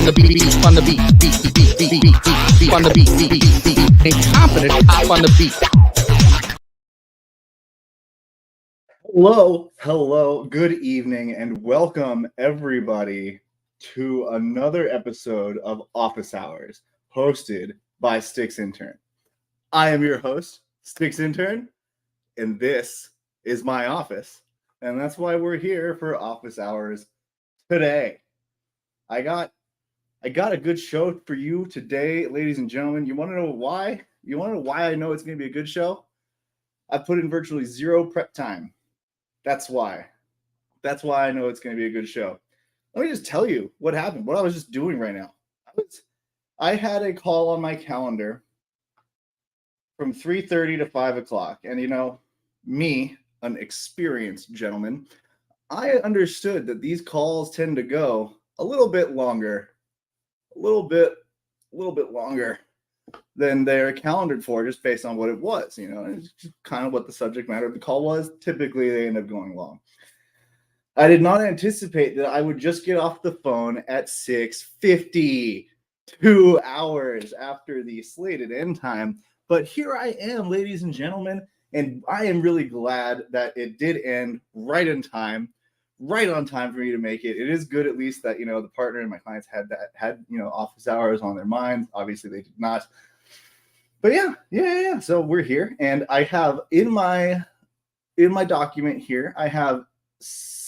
on the beat, on the beat, beat, on the beat, ain't confident, hop on the beat. Hello, good evening, and welcome everybody to another episode of Office Hours, hosted by Sticks Intern. I am your host, Sticks Intern, and this is my office, and that's why we're here for Office Hours today. I got a good show for you today, ladies and gentlemen. You want to know why? You want to know why I know it's going to be a good show? I put in virtually zero prep time. That's why. That's why I know it's going to be a good show. Let me just tell you what happened, what I was just doing right now. I had a call on my calendar from 3:30 to 5 o'clock. And you know, me, an experienced gentleman, I understood that these calls tend to go a little bit longer, a little bit longer than they're calendared for, just based on what it was. You know, it's just kind of what the subject matter of the call was. Typically, they end up going long. I did not anticipate that I would just get off the phone at 6:50, 2 hours after the slated end time. But here I am, ladies and gentlemen, and I am really glad that it did end right on time for me to make it. It is good, at least, that, you know, the partner and my clients had office hours on their minds. Obviously, they did not. But yeah. So we're here, and I have in my document here, I have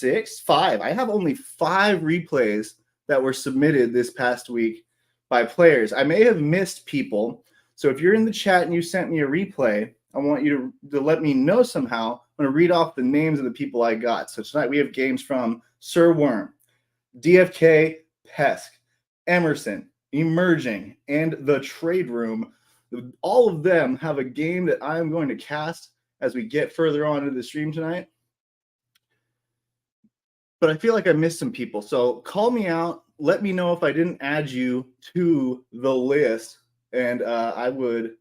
I have only 5 replays that were submitted this past week by players. I may have missed people, so if you're in the chat and you sent me a replay, I want you to let me know somehow. I'm going to read off the names of the people I got. So tonight we have games from Sir Worm, DFK, Pesk, Emerson, Emerging, and The Trade Room. All of them have a game that I am going to cast as we get further on into the stream tonight. But I feel like I missed some people. So call me out. Let me know if I didn't add you to the list. And I would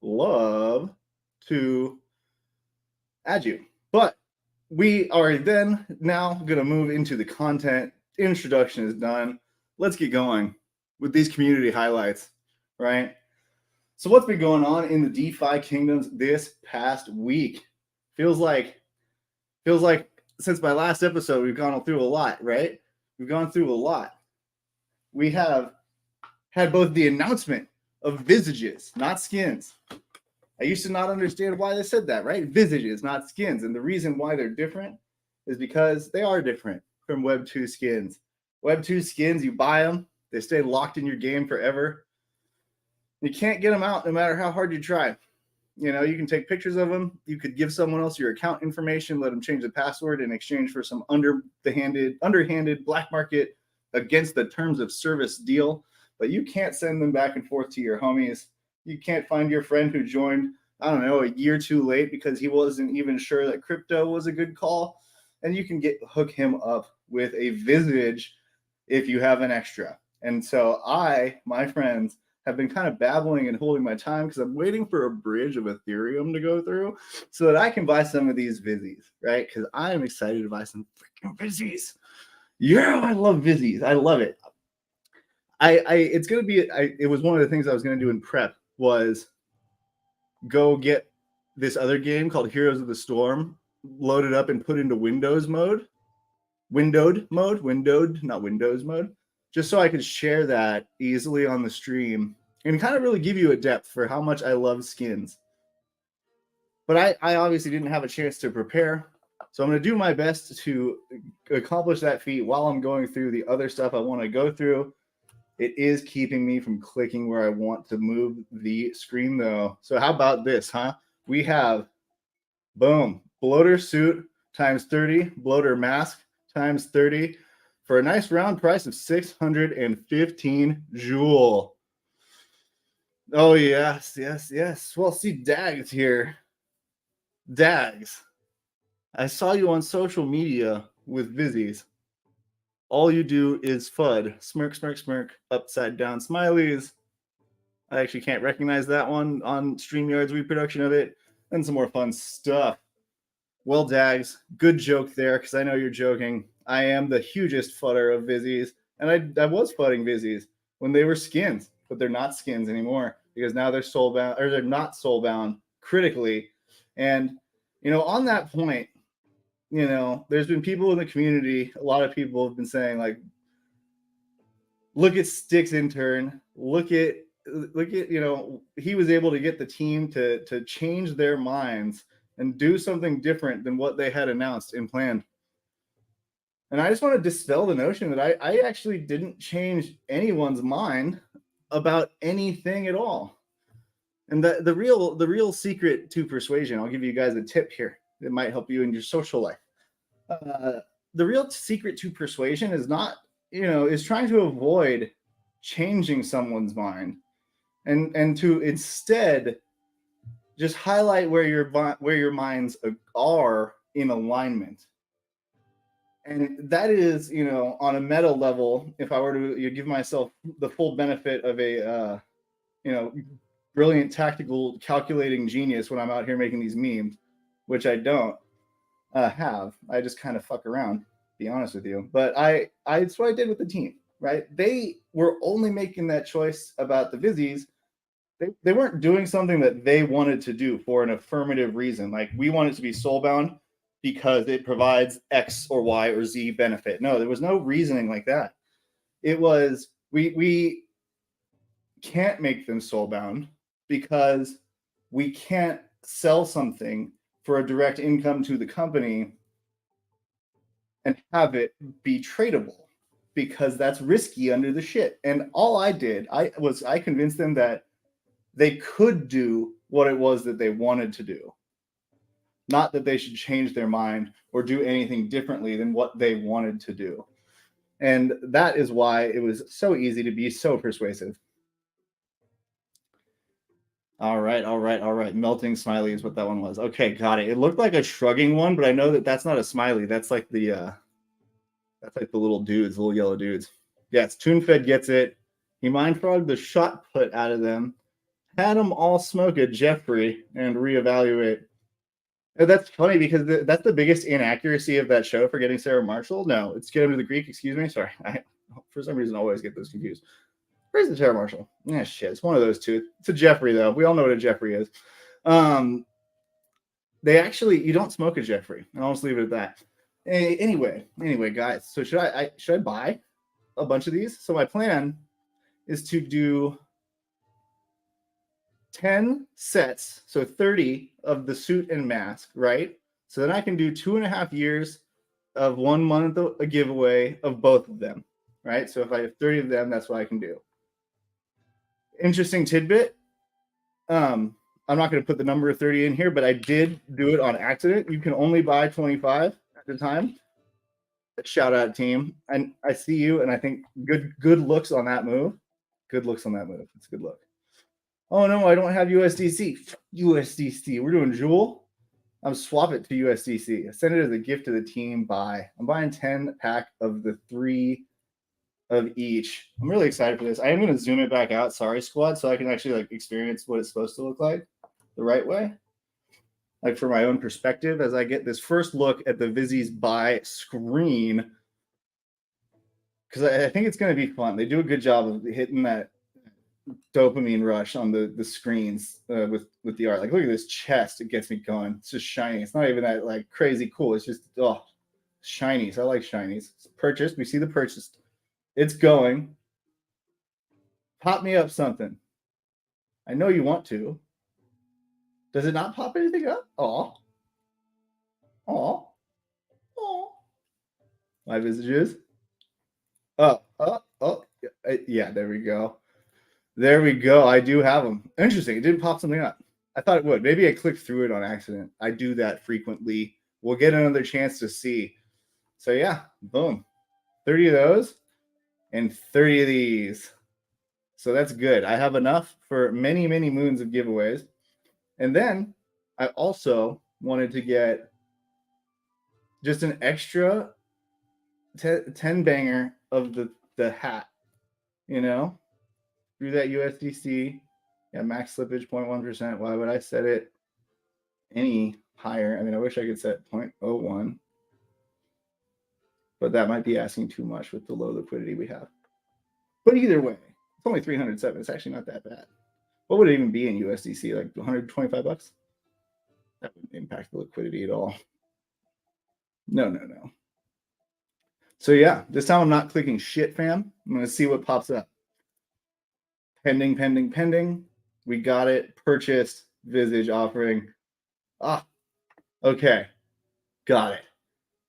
love to add you. But we are then now going to move into the content. Introduction is done. Let's get going with these community highlights, right? So what's been going on in the DeFi Kingdoms this past week? Feels like since my last episode, we've gone through a lot, right? We've gone through a lot. We have had both the announcement of visages, not skins. I used to not understand why they said that, right? Visages, not skins. And the reason why they're different is because they are different from Web 2 skins. Web 2 skins, you buy them, they stay locked in your game forever. You can't get them out no matter how hard you try. You know, you can take pictures of them. You could give someone else your account information, let them change the password in exchange for some underhanded black market against the terms of service deal. But you can't send them back and forth to your homies. You can't find your friend who joined, I don't know, a year too late because he wasn't even sure that crypto was a good call. And you can hook him up with a visage if you have an extra. And so my friends, have been kind of babbling and holding my time because I'm waiting for a bridge of Ethereum to go through so that I can buy some of these Vizzies, right? Because I am excited to buy some freaking Vizzies. Yeah, I love Vizzies. I love it. It was one of the things I was going to do in prep was go get this other game called Heroes of the Storm, load it up and put into Windows mode, not Windows mode, just so I could share that easily on the stream and kind of really give you a depth for how much I love skins. But I obviously didn't have a chance to prepare, so I'm going to do my best to accomplish that feat while I'm going through the other stuff I want to go through. It is keeping me from clicking where I want to move the screen, though. So how about this, huh? We have, boom, bloater suit times 30, bloater mask times 30, for a nice round price of 615 Joule. Oh, yes. Well, see, Dags here. Dags, I saw you on social media with Vizzies. All you do is FUD. Smirk, smirk, smirk. Upside down smileys. I actually can't recognize that one on StreamYard's reproduction of it. And some more fun stuff. Well, Dags, good joke there, because I know you're joking. I am the hugest fudder of Vizzies. And I was flooding Vizzies when they were skins, but they're not skins anymore because now they're soulbound, or they're not soulbound critically. And, on that point, there's been people in the community, a lot of people have been saying, like, look at Stick's intern, look at, he was able to get the team to change their minds and do something different than what they had announced and planned. And I just want to dispel the notion that I actually didn't change anyone's mind about anything at all. And the real secret to persuasion, I'll give you guys a tip here that might help you in your social life. The real secret to persuasion is not, is trying to avoid changing someone's mind and to instead just highlight where your minds are in alignment. And that is, on a meta level, if I were to give myself the full benefit of a, brilliant tactical calculating genius when I'm out here making these memes, which I don't have. I just kind of fuck around, to be honest with you. But it's what I did with the team, right? They were only making that choice about the Vizzies. They weren't doing something that they wanted to do for an affirmative reason. Like, we want it to be soulbound because it provides X or Y or Z benefit. No, there was no reasoning like that. It was, we can't make them soulbound because we can't sell something for a direct income to the company and have it be tradable, because that's risky under the shit. And all I did, I convinced them that they could do what it was that they wanted to do. Not that they should change their mind or do anything differently than what they wanted to do. And that is why it was so easy to be so persuasive. All right. Melting smiley is what that one was. Okay, got it. It looked like a shrugging one, but I know that that's not a smiley. That's like the little dudes, the little yellow dudes. Yes, TuneFed gets it. He mind frogged the shot put out of them, had them all smoke a Jeffrey and reevaluate. And that's funny because that's the biggest inaccuracy of that show, Forgetting Sarah Marshall. No, it's Get Him to the Greek. Excuse me. Sorry. I, for some reason, always get those confused. Where's the Sarah Marshall? Yeah, shit. It's one of those two. It's a Jeffrey, though. We all know what a Jeffrey is. They actually, you don't smoke a Jeffrey. I'll just leave it at that. Anyway, guys. So should I buy a bunch of these? So my plan is to do 10 sets, so 30 of the suit and mask, right? So then I can do 2.5 years of 1 month a giveaway of both of them, right? So if I have 30 of them, that's what I can do. Interesting tidbit. I'm not going to put the number of 30 in here, but I did do it on accident. You can only buy 25 at a time. Shout out, team. And I see you, and I think good looks on that move. Good looks on that move. It's a good look. Oh no, I don't have USDC. USDC. We're doing Jewel. I'm swap it to USDC. I send it as a gift to the team. I'm buying 10 pack of the 3 of each. I'm really excited for this. I am going to zoom it back out. Sorry, squad, so I can actually like experience what it's supposed to look like the right way. Like for my own perspective, as I get this first look at the Vizzy's buy screen, because I think it's going to be fun. They do a good job of hitting that dopamine rush on the screens with the art. Like, look at this chest. It gets me going. It's just shiny. It's not even that like crazy cool. It's just shinies. I like shinies. It's purchased. We see the purchase. It's going. Pop me up something. I know you want to. Does it not pop anything up? Aw. My visages. Yeah, there we go. I do have them. Interesting. It didn't pop something up. I thought it would. Maybe I clicked through it on accident. I do that frequently. We'll get another chance to see. So yeah, boom. 30 of those and 30 of these. So that's good. I have enough for many, many moons of giveaways. And then I also wanted to get just an extra 10 banger of the hat, through that USDC. Yeah, max slippage 0.1%. Why would I set it any higher? I mean, I wish I could set 0.01. but that might be asking too much with the low liquidity we have. But either way, it's only 307. It's actually not that bad. What would it even be in USDC? Like 125 bucks? That wouldn't impact the liquidity at all. No. So yeah, this time I'm not clicking shit, fam. I'm going to see what pops up. Pending. We got it. Purchased. Visage offering. Okay. Got it.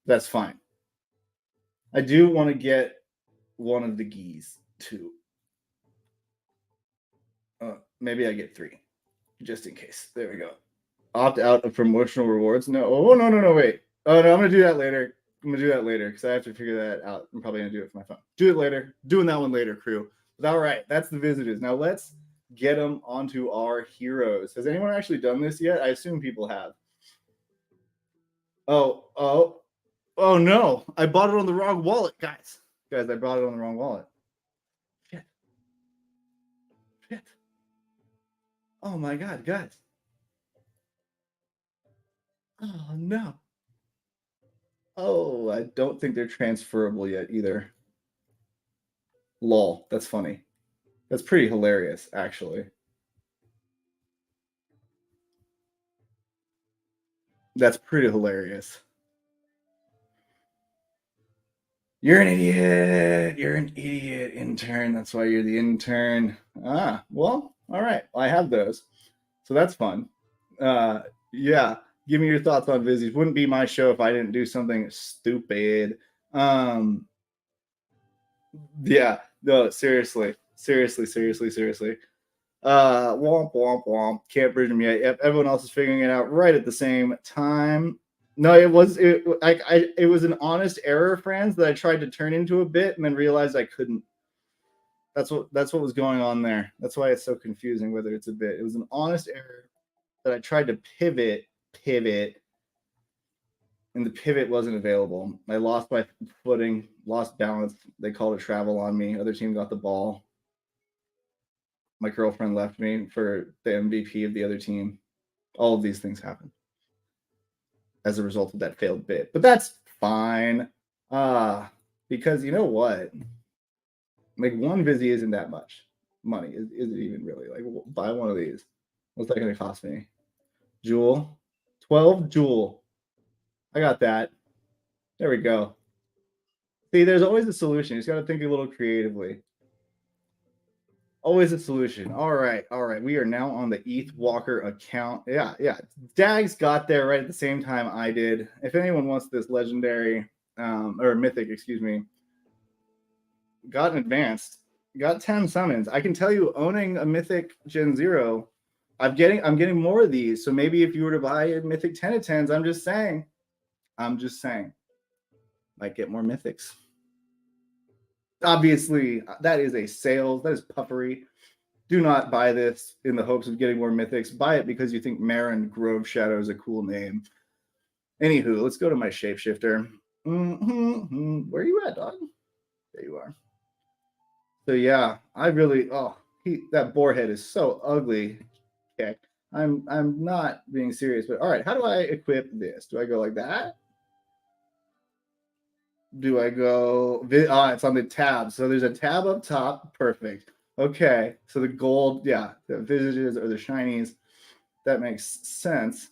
That's fine. I do want to get one of the geese too. Maybe I get 3 just in case. There we go. Opt out of promotional rewards. No. Oh, no, wait. Oh, no, I'm going to do that later. Because I have to figure that out. I'm probably going to do it for my phone. Do it later. Doing that one later, crew. But all right. That's the visages. Now let's get them onto our heroes. Has anyone actually done this yet? I assume people have. Oh, no. I bought it on the wrong wallet, guys. I bought it on the wrong wallet. Shit. Oh, my God, guys. Oh, no. Oh, I don't think they're transferable yet either. Lol, that's funny. That's pretty hilarious, actually. That's pretty hilarious. You're an idiot. You're an idiot, intern. That's why you're the intern. Well, all right. I have those. So that's fun. Yeah. Give me your thoughts on Vizzy. Wouldn't be my show if I didn't do something stupid. Yeah. No, seriously. Womp. Can't bridge them yet. Yep. Everyone else is figuring it out right at the same time. No, it was an honest error, friends, that I tried to turn into a bit and then realized I couldn't. That's what was going on there. That's why it's so confusing whether it's a bit. It was an honest error that I tried to pivot, and the pivot wasn't available. I lost my footing, lost balance. They called a travel on me. Other team got the ball. My girlfriend left me for the MVP of the other team. All of these things happened as a result of that failed bit. But that's fine. Because you know what? Like one Vizzy isn't that much money. Is it even really? Like buy one of these. What's that going to cost me? Jewel. 12 Jewel. I got that. There we go. See, there's always a solution. You just got to think a little creatively. Always a solution. All right. We are now on the ETH Walker account. Yeah. Dags got there right at the same time I did. If anyone wants this legendary or mythic, excuse me, got an advanced, got 10 summons. I can tell you, owning a mythic Gen 0, I'm getting more of these. So maybe if you were to buy a mythic 10 of 10s, I'm just saying, might get more mythics. Obviously, that is a sales. That is puffery. Do not buy this in the hopes of getting more mythics. Buy it because you think Marin Grove Shadow is a cool name. Anywho, let's go to my shapeshifter. Where are you at, dog? There you are. So yeah, I really that boar head is so ugly. Okay, I'm not being serious, but all right. How do I equip this? Do I go like that? Do I go? It's on the tab. So there's a tab up top. Perfect. Okay. So the gold, the visages or the shinies, that makes sense.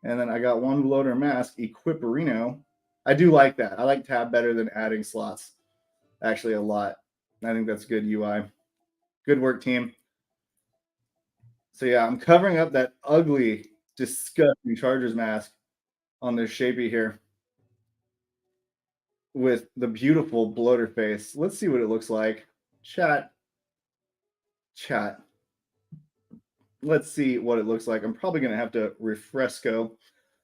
And then I got one bloater mask, Equiparino. I do like that. I like tab better than adding slots. Actually, a lot. I think that's good UI. Good work, team. So yeah, I'm covering up that ugly, disgusting Chargers mask on this Shapey here with the beautiful bloater face. Let's see what it looks like. Chat. Let's see what it looks like. I'm probably going to have to refresco.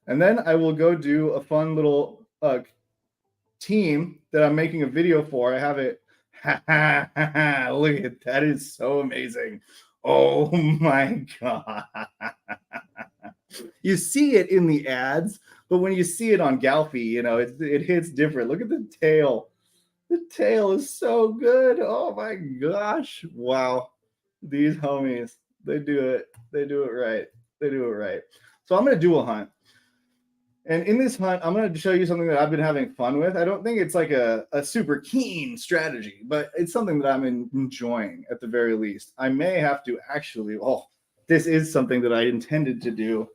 And then I will go do a fun little team that I'm making a video for. I have it. Look at that. Is so amazing. Oh my God. You see it in the ads, but when you see it on Galfy, it hits different. Look at the tail. The tail is so good. Oh my gosh. Wow. These homies, they do it right. So I'm going to dual hunt. And in this hunt, I'm going to show you something that I've been having fun with. I don't think it's like a super keen strategy, but it's something that I'm enjoying at the very least. I may have to actually, this is something that I intended to do,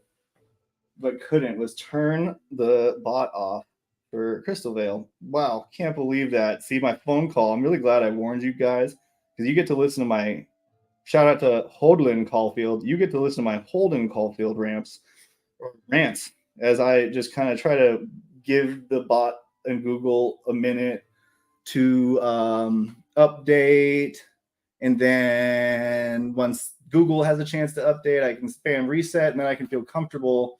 but couldn't, was turn the bot off for Crystal Vale. Wow, can't believe that. See my phone call. I'm really glad I warned you guys because you get to listen to my shout out to Holdlin Caulfield. You get to listen to my Holden Caulfield rants as I just kind of try to give the bot and Google a minute to update. And then once Google has a chance to update, I can spam reset and then I can feel comfortable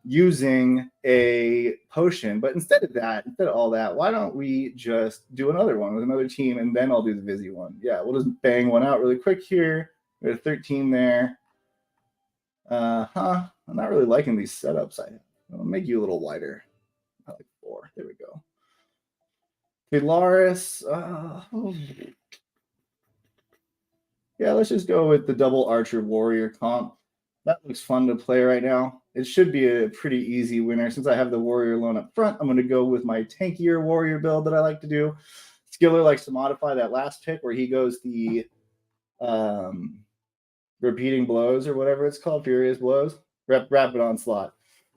using a potion. But instead of all that, why don't we just do another one with another team and then I'll do the Vizzy one. Yeah, we'll just bang one out really quick here. We have 13 there. I'm not really liking these setups I have. I'll make you a little wider. I like 4. There we go. Pilaris. Yeah, let's just go with the double archer warrior comp. That looks fun to play right now. It should be a pretty easy winner. Since I have the warrior alone up front, I'm going to go with my tankier warrior build that I like to do. Skiller likes to modify that last pick where he goes the repeating blows or whatever it's called, furious blows, rapid onslaught.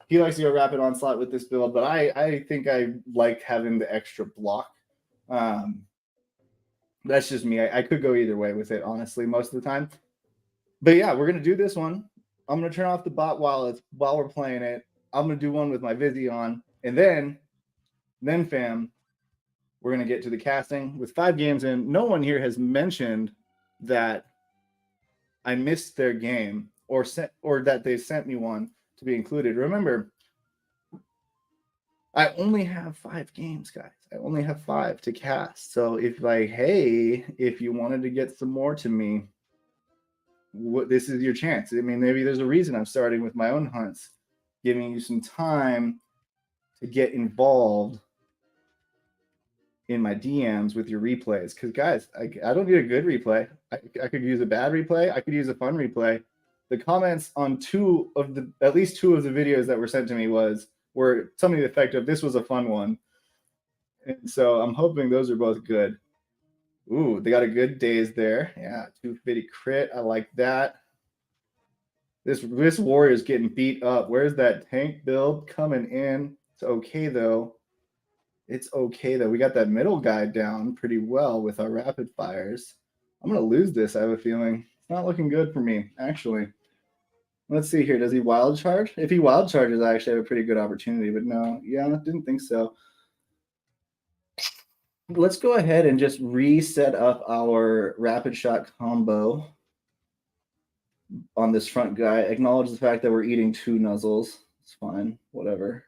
He likes to go rapid onslaught with this build, but I think I like having the extra block. That's just me. I could go either way with it, honestly, most of the time. But yeah, we're gonna do this one. I'm gonna turn off the bot while we're playing it. I'm gonna do one with my Vizzy on, and then fam, we're gonna get to the casting with 5 games in. No one here has mentioned that I missed their game or that they sent me one to be included. Remember, I only have 5 games, guys. I only have 5 to cast. So if you wanted to get some more to me, this is your chance. I mean, maybe there's a reason I'm starting with my own hunts, giving you some time to get involved in my DMs with your replays. Because guys, I don't need a good replay. I could use a bad replay. I could use a fun replay. The comments on at least two of the videos that were sent to me were something to the effect of this was a fun one. And so I'm hoping those are both good. Ooh, they got a good daze there. Yeah, 250 crit. I like that. This warrior's getting beat up. Where's that tank build coming in? It's okay though. It's okay though. We got that middle guy down pretty well with our rapid fires. I'm gonna lose this, I have a feeling. It's not looking good for me, actually. Let's see here. Does he wild charge? If he wild charges, I actually have a pretty good opportunity, but no. Yeah, I didn't think so. Let's go ahead and just reset up our rapid shot combo on this front guy. Acknowledge the fact that we're eating 2 nuzzles. It's fine. Whatever.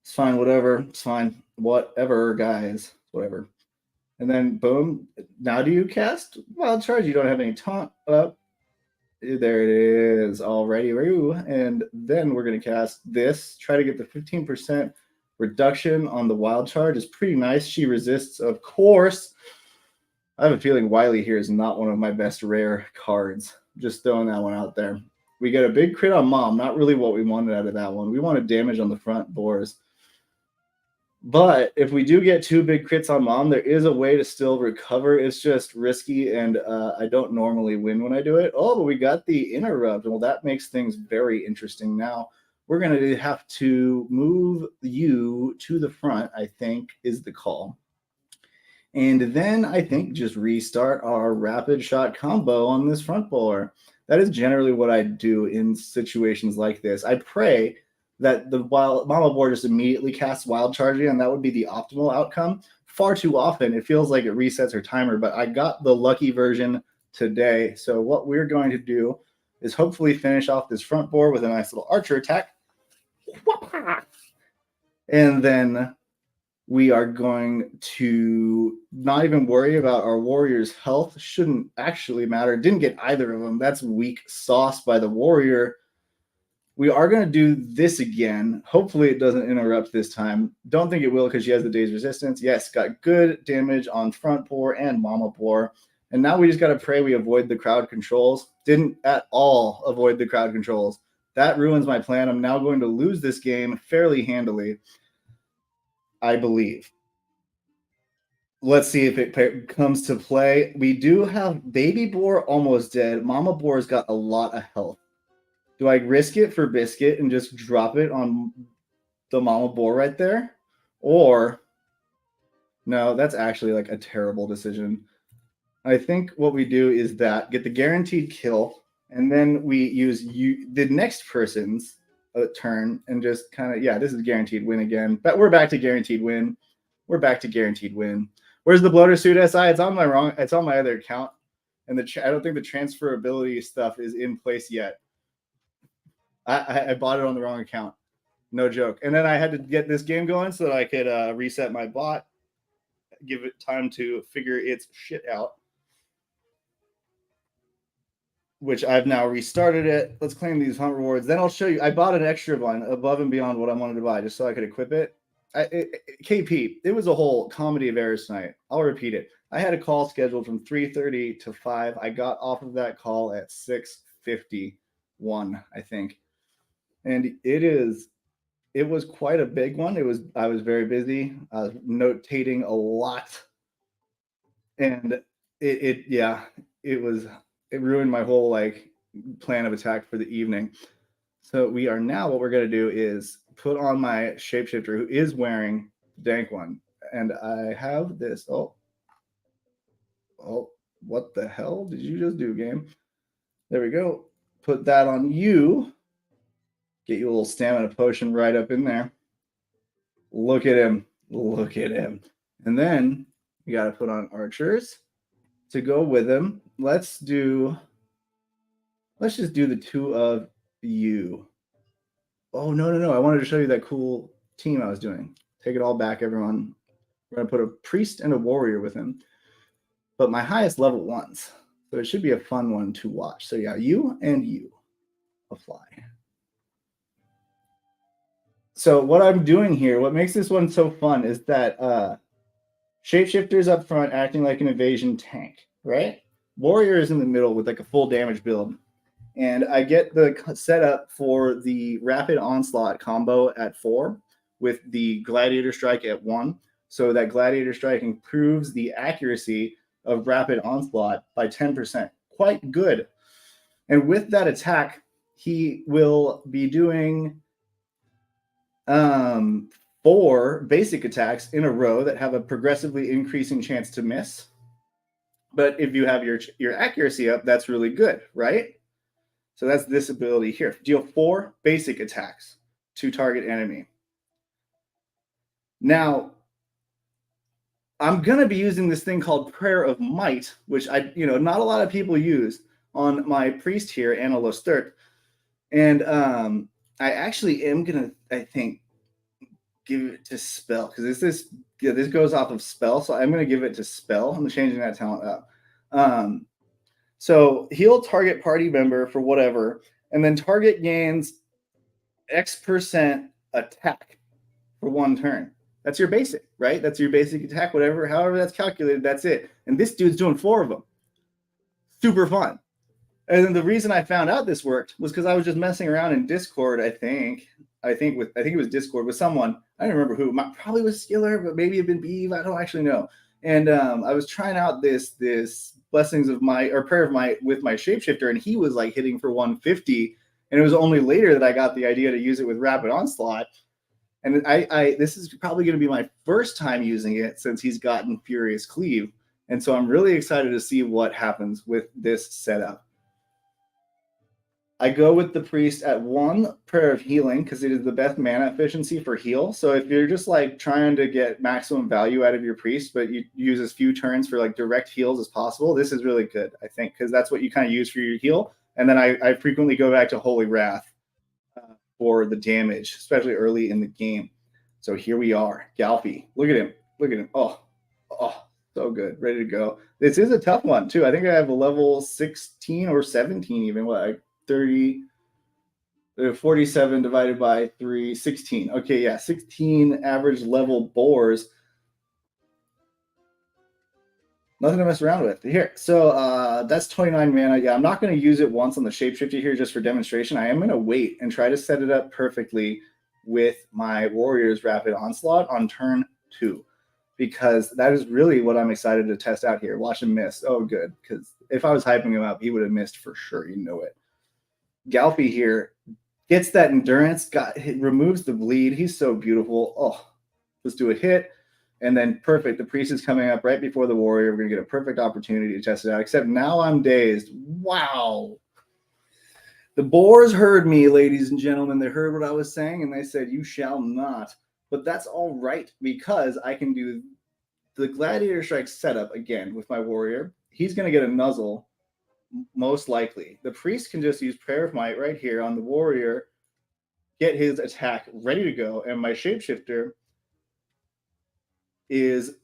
It's fine. Whatever. It's fine. Whatever, guys. Whatever. And then, boom. Now do you cast wild charge? You don't have any taunt up. There it is. Already. And then we're going to cast this. Try to get the 15% reduction on the wild charge. Is pretty nice. She resists, of course. I have a feeling Wiley here is not one of my best rare cards. Just throwing that one out there. We get a big crit on Mom. Not really what we wanted out of that one. We wanted damage on the front boars. But if we do get 2 big crits on Mom, there is a way to still recover. It's just risky, and I don't normally win when I do it. Oh, but we got the interrupt. Well, that makes things very interesting. Now, we're going to have to move you to the front, I think, is the call. And then I think just restart our rapid shot combo on this front bowler. That is generally what I do in situations like this. I pray that the mama boar just immediately casts wild charging, and that would be the optimal outcome. Far too often, it feels like it resets her timer, but I got the lucky version today. So what we're going to do is hopefully finish off this front boar with a nice little archer attack. And then we are going to not even worry about our warrior's health. Shouldn't actually matter. Didn't get either of them. That's weak sauce by the warrior. We are going to do this again. Hopefully it doesn't interrupt this time. Don't think it will because she has the day's resistance. Yes, got good damage on front boar and mama boar. And now we just got to pray we avoid the crowd controls. Didn't at all avoid the crowd controls. That ruins my plan. I'm now going to lose this game fairly handily, I believe. Let's see if it comes to play. We do have baby boar almost dead. Mama boar's got a lot of health. Do I risk it for biscuit and just drop it on the mama boar right there? Or no, that's actually like a terrible decision. I think what we do is that get the guaranteed kill, and then we use the next person's turn and just kind of, yeah, this is guaranteed win again. But we're back to guaranteed win. We're back to guaranteed win. Where's the bloater suit SI? It's on my other account, and I don't think the transferability stuff is in place yet. I bought it on the wrong account. No joke. And then I had to get this game going so that I could reset my bot, give it time to figure its shit out, which I've now restarted it. Let's claim these hunt rewards. Then I'll show you. I bought an extra one above and beyond what I wanted to buy just so I could equip it. KP, it was a whole comedy of errors tonight. I'll repeat it. I had a call scheduled from 3:30 to 5. I got off of that call at 6:51, I think. And it was quite a big one. I was very busy. I was notating a lot. And it ruined my whole like plan of attack for the evening. So what we're going to do is put on my shapeshifter who is wearing the dank one. And I have this. Oh, what the hell did you just do, game? There we go. Put that on you. Get you a little stamina potion right up in there. Look at him. Look at him. And then you got to put on archers to go with him. Let's just do the two of you. Oh, no. I wanted to show you that cool team I was doing. Take it all back, everyone. We're going to put a priest and a warrior with him. But my highest level ones. So it should be a fun one to watch. So yeah, you and you apply. So what I'm doing here, what makes this one so fun is that Shapeshifter's up front acting like an evasion tank, right? Warrior is in the middle with like a full damage build. And I get the setup for the Rapid Onslaught combo at 4 with the Gladiator Strike at 1. So that Gladiator Strike improves the accuracy of Rapid Onslaught by 10%. Quite good. And with that attack, he will be doing 4 basic attacks in a row that have a progressively increasing chance to miss. But if you have your accuracy up, that's really good, right? So that's this ability here. Deal 4 basic attacks to target enemy. Now, I'm going to be using this thing called Prayer of Might, which not a lot of people use on my priest here, Anna Lostert. And I actually am going to, I think, give it to spell because this goes off of spell. So I'm going to give it to spell. I'm changing that talent up. So he'll target party member for whatever, and then target gains X% attack for 1 turn. That's your basic, right? That's your basic attack, however that's calculated, that's it. And this dude's doing 4 of them. Super fun. And then the reason I found out this worked was because I was just messing around in Discord, I think it was Discord with someone. I don't remember who. Probably was Skiller, but maybe it had been Beeve. I don't actually know. And I was trying out this Blessings of Might or Prayer of Might with my Shapeshifter, and he was like hitting for 150. And it was only later that I got the idea to use it with Rapid Onslaught. And this is probably going to be my first time using it since he's gotten Furious Cleave. And so I'm really excited to see what happens with this setup. I go with the priest at 1 Prayer of Healing because it is the best mana efficiency for heal. So if you're just like trying to get maximum value out of your priest, but you use as few turns for like direct heals as possible, this is really good, I think, because that's what you kind of use for your heal. And then I frequently go back to Holy Wrath for the damage, especially early in the game. So here we are. Galfy. Look at him. Look at him. Oh, so good. Ready to go. This is a tough one, too. I think I have a level 16 or 17 even. What, 47 divided by 3, 16. Okay, yeah, 16 average level boars. Nothing to mess around with. Here, so that's 29 mana. Yeah, I'm not going to use it once on the shapeshifter here just for demonstration. I am going to wait and try to set it up perfectly with my Warriors Rapid Onslaught on turn 2, because that is really what I'm excited to test out here. Watch him miss. Oh, good, because if I was hyping him up, he would have missed for sure. You know it. Galfy here gets that endurance, removes the bleed. He's so beautiful. Oh, let's do a hit. And then perfect. The priest is coming up right before the warrior. We're going to get a perfect opportunity to test it out. Except now I'm dazed. Wow. The boars heard me, ladies and gentlemen. They heard what I was saying, and they said, you shall not. But that's all right, because I can do the Gladiator Strike setup again with my warrior. He's going to get a nuzzle, most likely. The priest can just use Prayer of Might right here on the warrior, get his attack ready to go, and my shapeshifter is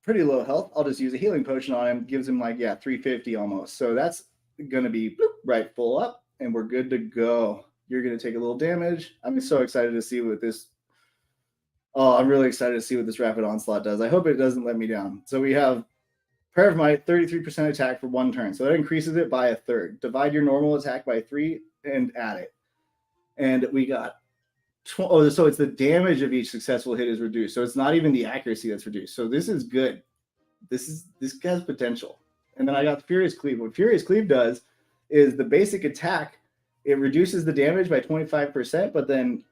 pretty low health. I'll just use a healing potion on him. Gives him 350 almost. So that's going to be right full up, and we're good to go. You're going to take a little damage. I'm so excited to see what this... Oh, I'm really excited to see what this Rapid Onslaught does. I hope it doesn't let me down. So we have Prayer of Might, 33% attack for 1 turn. So that increases it by 1/3. Divide your normal attack by 3 and add it. And we got... so it's the damage of each successful hit is reduced. So it's not even the accuracy that's reduced. So this is good. This has potential. And then I got the Furious Cleave. What Furious Cleave does is the basic attack, it reduces the damage by 25%, but then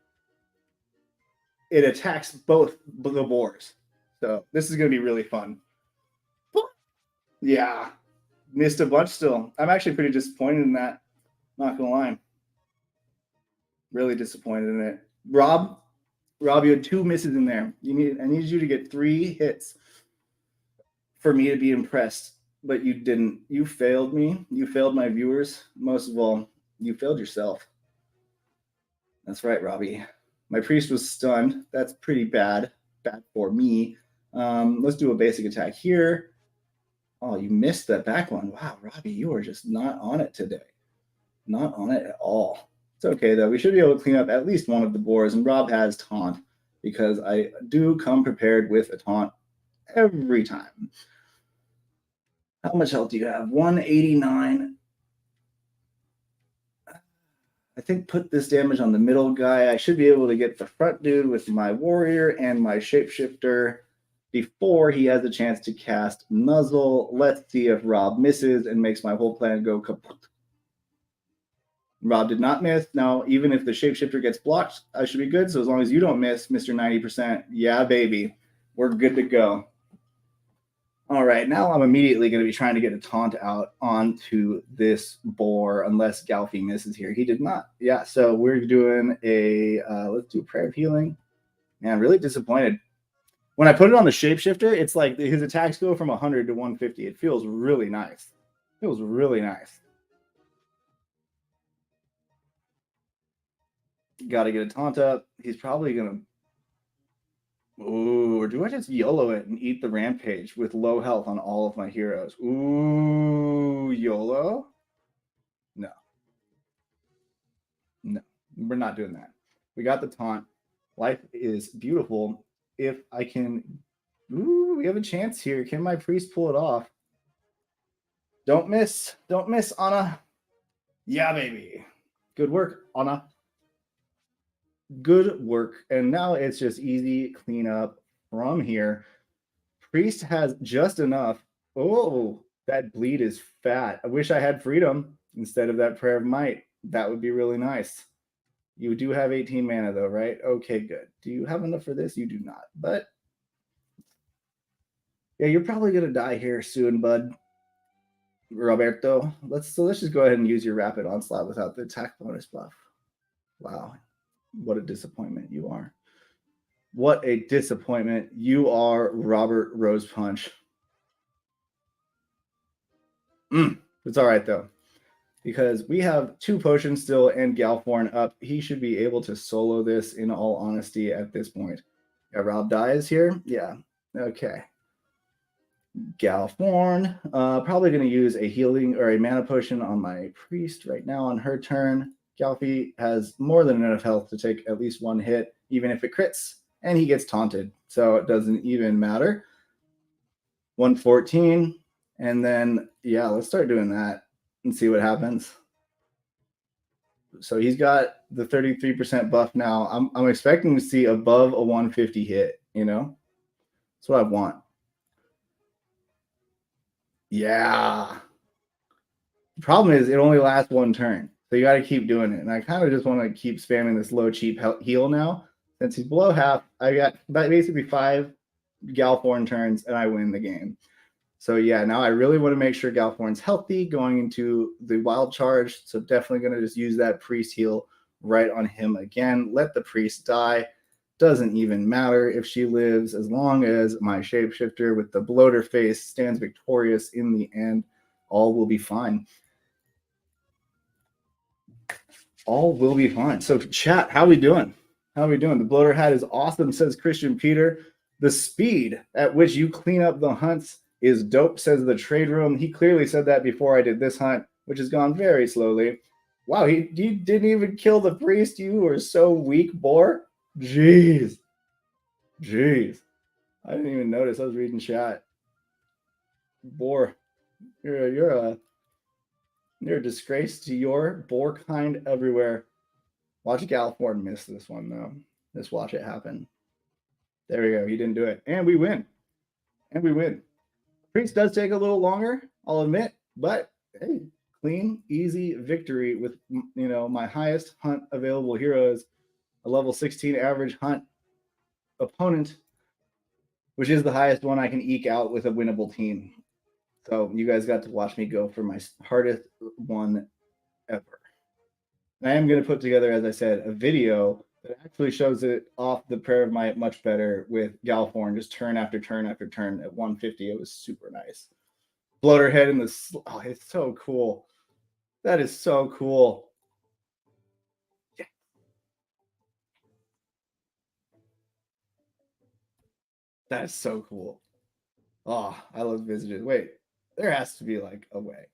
it attacks both the boars. So this is going to be really fun. Yeah. Missed a bunch still. I'm actually pretty disappointed in that. Not going to lie. Really disappointed in it. Rob, you had 2 misses in there. I needed you to get 3 hits for me to be impressed, but you didn't. You failed me. You failed my viewers. Most of all, you failed yourself. That's right, Robbie. My priest was stunned. That's pretty bad. Bad for me. Let's do a basic attack here. Oh, you missed that back one. Wow, Robbie, you are just not on it today. Not on it at all. It's okay, though. We should be able to clean up at least one of the boars, and Rob has taunt, because I do come prepared with a taunt every time. How much health do you have? 189. I think put this damage on the middle guy. I should be able to get the front dude with my warrior and my shapeshifter before he has a chance to cast Nuzzle. Let's see if Rob misses and makes my whole plan go kaput. Rob did not miss. Now, even if the shapeshifter gets blocked, I should be good. So as long as you don't miss, Mr. 90%, yeah, baby, we're good to go. All right, now I'm immediately going to be trying to get a taunt out onto this boar, unless Galfy misses here. He did not. Yeah, so we're doing a, let's do a Prayer of Healing. Man, I'm really disappointed. When I put it on the shapeshifter, it's like his attacks go from 100 to 150. It feels really nice. It feels really nice. Got to get a taunt up. He's probably going to... Ooh, or do I just YOLO it and eat the rampage with low health on all of my heroes? Ooh, YOLO? No. No, we're not doing that. We got the taunt. Life is beautiful. If I can... Ooh, we have a chance here. Can my priest pull it off? Don't miss. Don't miss, Anna. Yeah, baby. Good work, Anna. Good work. And now it's just easy cleanup from here. Priest has just enough. Oh, that bleed is fat. I wish I had freedom instead of that Prayer of Might. That would be really nice. You do have 18 mana though, right? Okay, good. Do you have enough for this? You do not. But yeah, you're probably gonna die here soon, bud. Roberto. Let's just go ahead and use your Rapid Onslaught without the attack bonus buff. Wow. What a disappointment you are. What a disappointment. You are, Robert Rose Punch. It's all right, though, because we have 2 potions still and Galforn up. He should be able to solo this, in all honesty, at this point. Yeah, Rob dies here. Yeah. Okay. Galforn. Probably going to use a healing or a mana potion on my priest right now on her turn. Galfy has more than enough health to take at least 1 hit, even if it crits, and he gets taunted, so it doesn't even matter. 114. And then, yeah, let's start doing that and see what happens. So he's got the 33% buff now. I'm expecting to see above a 150 hit, you know? That's what I want. Yeah. The problem is it only lasts one turn. So you got to keep doing it. And I kind of just want to keep spamming this low cheap heal now. Since he's below half, I got basically 5 Galthorn turns and I win the game. So yeah, now I really want to make sure Galthorn's healthy going into the wild charge. So definitely going to just use that priest heal right on him again. Let the priest die. Doesn't even matter if she lives as long as my shapeshifter with the bloater face stands victorious in the end. All will be fine. All will be fine. So chat, how we doing? How we doing? The bloater hat is awesome, says Christian Peter. The speed at which you clean up the hunts is dope, says the trade room. He clearly said that before I did this hunt, which has gone very slowly. Wow, you didn't even kill the priest. You were so weak, boar. Jeez. I didn't even notice. I was reading chat. Boar, you're a disgrace to your boar kind everywhere. Watch Galford miss this one, though. Just watch it happen. There we go. He didn't do it. And we win. Priest does take a little longer, I'll admit. But, hey, clean, easy victory with, my highest hunt available heroes. A level 16 average hunt opponent, which is the highest one I can eke out with a winnable team. So you guys got to watch me go for my hardest one ever. I am going to put together, as I said, a video that actually shows it off the Prayer of Might much better with Galthorn, just turn after turn after turn at 150. It was super nice. Bloater head in the... Oh, it's so cool. That is so cool. Yeah. That is so cool. Oh, I love visages. Wait, there has to be like a way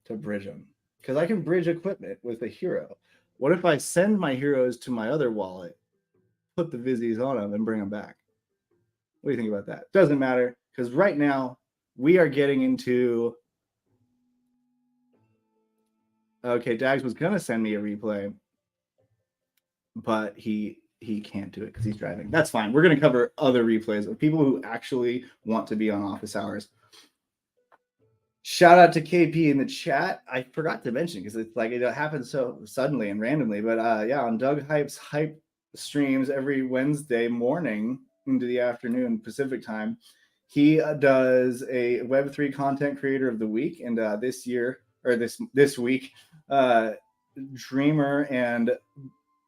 to bridge them. Because I can bridge equipment with a hero. What if I send my heroes to my other wallet, put the Vizzies on them, and bring them back? What do you think about that? Doesn't matter, because right now we are getting into... Okay, Dags was going to send me a replay, but he can't do it because he's driving. That's fine. We're going to cover other replays of people who actually want to be on office hours. Shout out to KP in the chat. I forgot to mention because it's like it happened so suddenly and randomly. But yeah, on Doug Hype's Hype streams every Wednesday morning into the afternoon Pacific time, he does a Web3 content creator of the week. And this week, Dreamer, and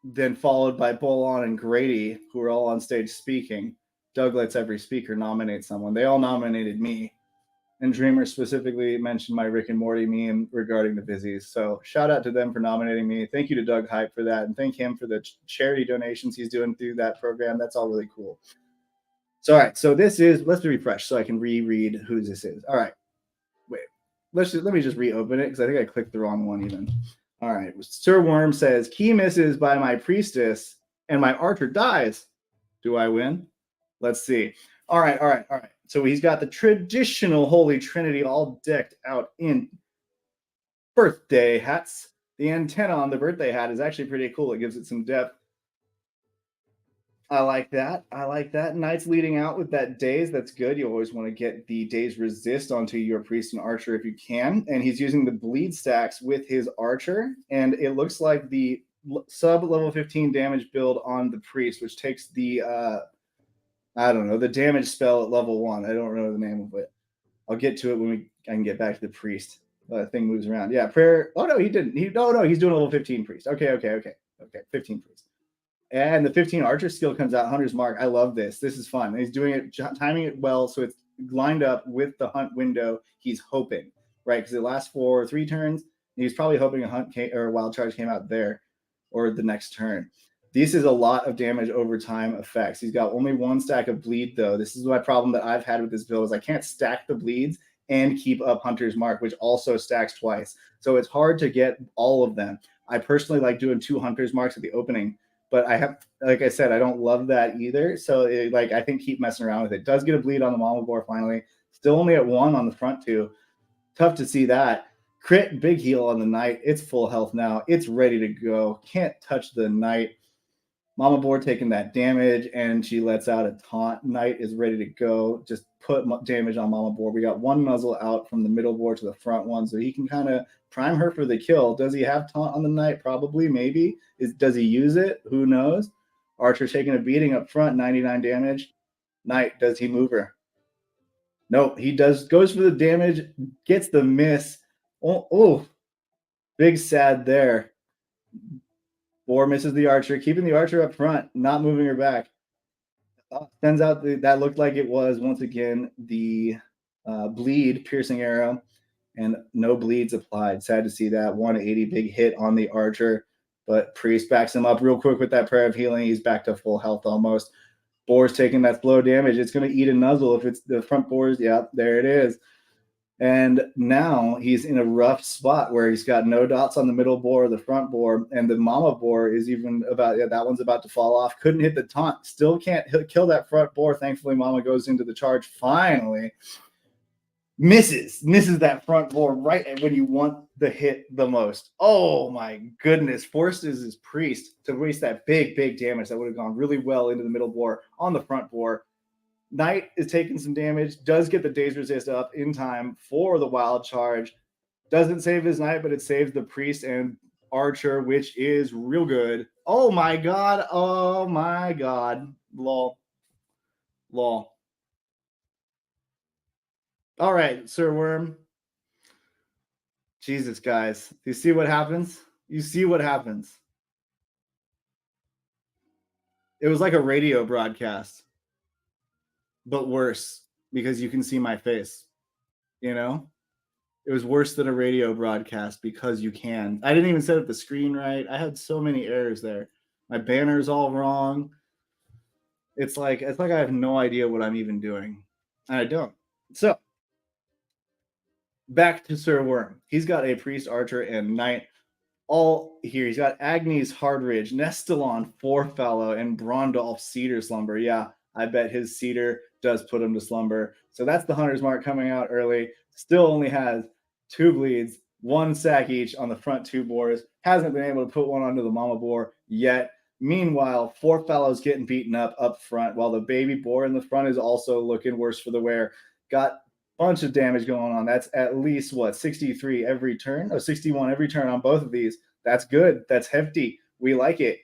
then followed by Bolon and Grady, who are all on stage speaking. Doug lets every speaker nominate someone. They all nominated me. And Dreamer specifically mentioned my Rick and Morty meme regarding the Vizzies. So shout out to them for nominating me. Thank you to Doug Hype for that. And thank him for the charity donations he's doing through that program. That's all really cool. So, all right. So this is, let's refresh so I can reread who this is. All right. Wait, let me just reopen it because I think I clicked the wrong one even. All right. Sir Worm says, key misses by my priestess and my archer dies. Do I win? Let's see. All right. So he's got the traditional Holy Trinity all decked out in birthday hats. The antenna on the birthday hat is actually pretty cool. It gives it some depth. I like that. Knights leading out with that daze. That's good. You always want to get the daze resist onto your priest and archer if you can. And he's using the bleed stacks with his archer. And it looks like the sub level 15 damage build on the priest, which takes the... I don't know, the damage spell at level 1. I don't know the name of it. I'll get to it when I can get back to the priest. Thing moves around. Yeah, prayer. Oh, no, he didn't. He's doing a level 15 priest. Okay. 15 priest. And the 15 archer skill comes out, Hunter's Mark. I love this. This is fun. And he's doing it, timing it well, so it's lined up with the hunt window he's hoping, right? Because it lasts for 3 turns. He's probably hoping a hunt or a wild charge came out there or the next turn. This is a lot of damage over time effects. He's got only 1 stack of bleed, though. This is my problem that I've had with this build is I can't stack the bleeds and keep up Hunter's Mark, which also stacks twice. So it's hard to get all of them. I personally like doing 2 Hunter's Marks at the opening, but I have, like I said, I don't love that either. So I think keep messing around with it. Does get a bleed on the Mama Boar finally. Still only at 1 on the front 2. Tough to see that. Crit, big heal on the knight. It's full health now. It's ready to go. Can't touch the knight. Mama Boar taking that damage, and she lets out a taunt. Knight is ready to go. Just put damage on Mama Boar. We got one muzzle out from the middle boar to the front one, so he can kind of prime her for the kill. Does he have taunt on the knight? Probably, maybe. Does he use it? Who knows? Archer taking a beating up front, 99 damage. Knight, does he move her? Nope, he does. Goes for the damage, gets the miss. Oh, big sad there. Boar misses the archer, keeping the archer up front, not moving her back. Sends out that looked like it was once again the bleed piercing arrow, and no bleeds applied. Sad to see that. 180 big hit on the archer, but Priest backs him up real quick with that prayer of healing. He's back to full health almost. Boar's taking that slow damage. It's going to eat a nuzzle if it's the front boars. Yeah, there it is. And now he's in a rough spot where he's got no dots on the middle boar or the front boar, and the mama boar is even about, that one's about to fall off. Couldn't hit the taunt. Still can't kill that front boar. Thankfully, mama goes into the charge finally. Misses that front boar right when you want the hit the most. Oh my goodness. Forces his priest to waste that big damage that would have gone really well into the middle boar on the front boar. Knight is taking some damage, does get the daze resist up in time for the wild charge. Doesn't save his knight, but it saves the priest and archer, which is real good. Oh my god. Oh my god. Lol. All right, Sir Worm. Jesus, guys. You see what happens? You see what happens. It was like a radio broadcast, but worse because you can see my face. You know, it was worse than a radio broadcast because you can. I didn't even set up the screen right. I had so many errors there. My banner's all wrong. It's like I have no idea what I'm even doing. And I don't. So back to Sir Worm. He's got a priest, archer, and knight all here. He's got Agnes Hardridge, Nestalon Fourfellow, and Brondolf Cedar Slumber. Yeah, I bet his cedar does put him to slumber. So that's the Hunter's Mark coming out early. Still only has 2 bleeds, 1 sack each on the front 2 boars. Hasn't been able to put one onto the mama boar yet. Meanwhile, Fourfellow's getting beaten up front, while the baby boar in the front is also looking worse for the wear. Got a bunch of damage going on. That's at least, 63 every turn? Oh, 61 every turn on both of these. That's good. That's hefty. We like it.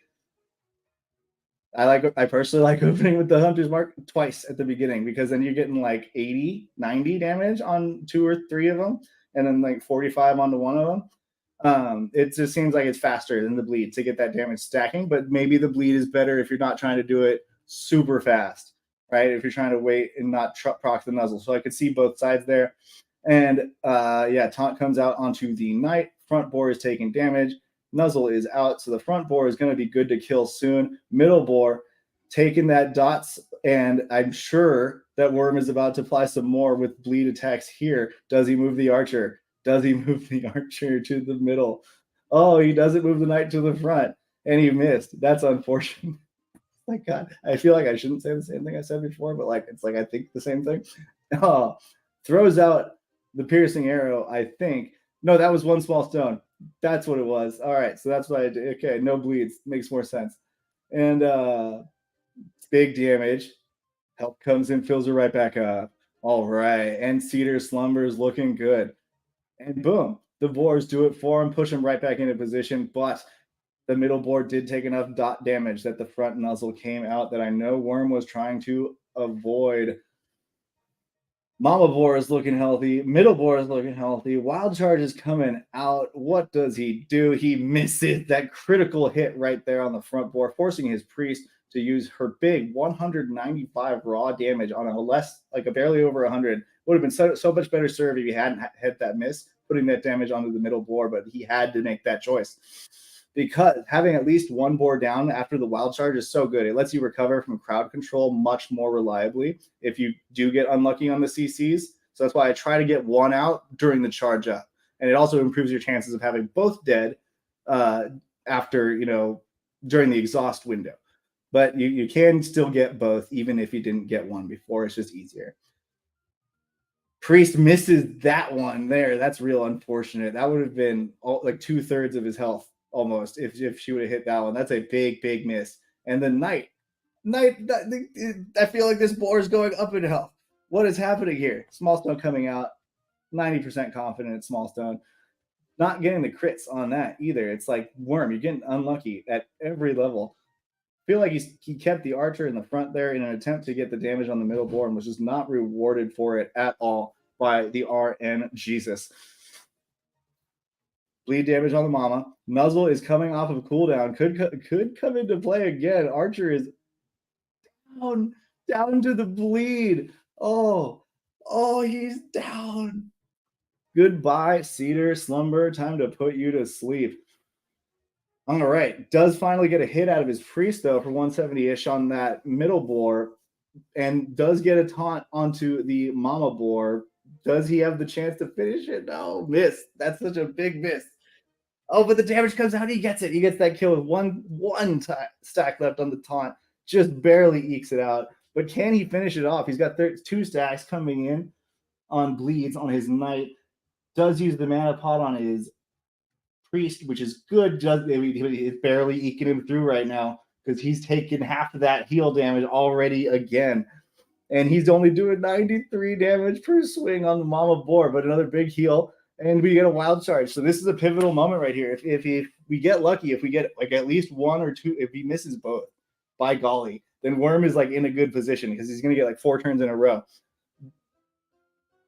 I personally like opening with the Hunter's Mark twice at the beginning, because then you're getting like 80, 90 damage on 2 or 3 of them, and then like 45 onto one of them. It just seems like it's faster than the bleed to get that damage stacking, but maybe the bleed is better if you're not trying to do it super fast, right? If you're trying to wait and not proc the nuzzle. So I could see both sides there. And taunt comes out onto the knight. Front boar is taking damage. Nuzzle is out, so the front boar is going to be good to kill soon. Middle boar taking that dots, and I'm sure that Worm is about to apply some more with bleed attacks here. Does he move the archer? Does he move the archer to the middle? Oh, he doesn't move the knight to the front, and he missed. That's unfortunate. My God, I feel like I shouldn't say the same thing I said before, but it's like I think the same thing. Throws out the piercing arrow, I think. No, that was 1 small stone. That's what it was. All right, so that's what I did. Okay, no bleeds. Makes more sense. And big damage. Help comes in, fills her right back up. All right, and Cedar Slumber's looking good. And boom, the boars do it for him, push him right back into position, but the middle board did take enough dot damage that the front nuzzle came out that I know Worm was trying to avoid. Mama boar is looking healthy. Middle boar is looking healthy. Wild charge is coming out. What does he do? He misses that critical hit right there on the front boar, forcing his priest to use her big 195 raw damage on a barely over 100. Would have been so much better served if he hadn't hit that miss, putting that damage onto the middle boar, but he had to make that choice. Because having at least 1 boar down after the wild charge is so good. It lets you recover from crowd control much more reliably if you do get unlucky on the CCs. So that's why I try to get 1 out during the charge up. And it also improves your chances of having both dead after, during the exhaust window. But you can still get both, even if you didn't get 1 before. It's just easier. Priest misses that one there. That's real unfortunate. That would have been like 2/3 of his health almost if she would have hit that one. That's a big miss. And then Knight, I feel like this boar is going up in health. What is happening here? Small Stone coming out, 90% confident in Small Stone. Not getting the crits on that either. It's like Worm, you're getting unlucky at every level. I feel like he kept the archer in the front there in an attempt to get the damage on the middle board and was just not rewarded for it at all by the RN Jesus. Bleed damage on the mama. Nuzzle is coming off of cooldown. Could come into play again. Archer is down to the bleed. Oh, he's down. Goodbye, Cedar Slumber. Time to put you to sleep. All right. Does finally get a hit out of his priest, though, for 170-ish on that middle boar, and does get a taunt onto the mama boar. Does he have the chance to finish it? No, miss. That's such a big miss. Oh, but the damage comes out. He gets it. He gets that kill with one stack left on the taunt. Just barely ekes it out. But can he finish it off? He's got 2 stacks coming in on bleeds on his knight. Does use the mana pot on his priest, which is good. He's barely eking him through right now because he's taken half of that heal damage already again. And he's only doing 93 damage per swing on the mama boar, but another big heal. And we get a wild charge. So this is a pivotal moment right here. If we get lucky, if we get like at least 1 or 2, if he misses both, by golly, then Worm is like in a good position because he's going to get like 4 turns in a row.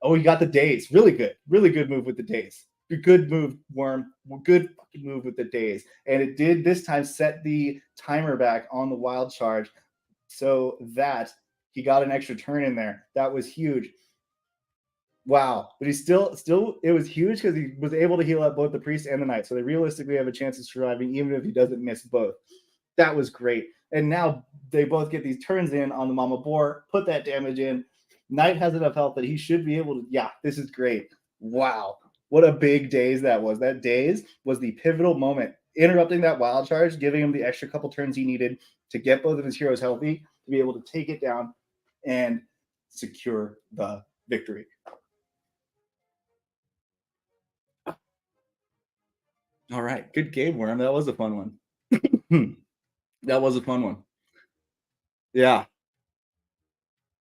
Oh, he got the daze. Really good move with the daze. Good move, Worm. Good fucking move with the daze. And it did this time set the timer back on the wild charge so that he got an extra turn in there. That was huge. Wow. But he's still it was huge because he was able to heal up both the priest and the knight. So they realistically have a chance of surviving even if he doesn't miss both. That was great. And now they both get these turns in on the mama boar, put that damage in. Knight has enough health that he should be able to. Yeah, this is great. Wow. What a big daze that was. That daze was the pivotal moment, interrupting that wild charge, giving him the extra couple turns he needed to get both of his heroes healthy, to be able to take it down and secure the victory. All right. Good game, Worm. That was a fun one. That was a fun one. Yeah.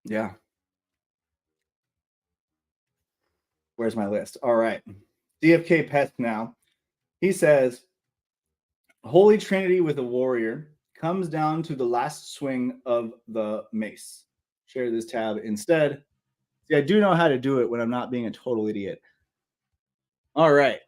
Yeah. Where's my list? All right. DFK Pest now. He says, Holy Trinity with a warrior comes down to the last swing of the mace. Share this tab instead. See, I do know how to do it when I'm not being a total idiot. All right.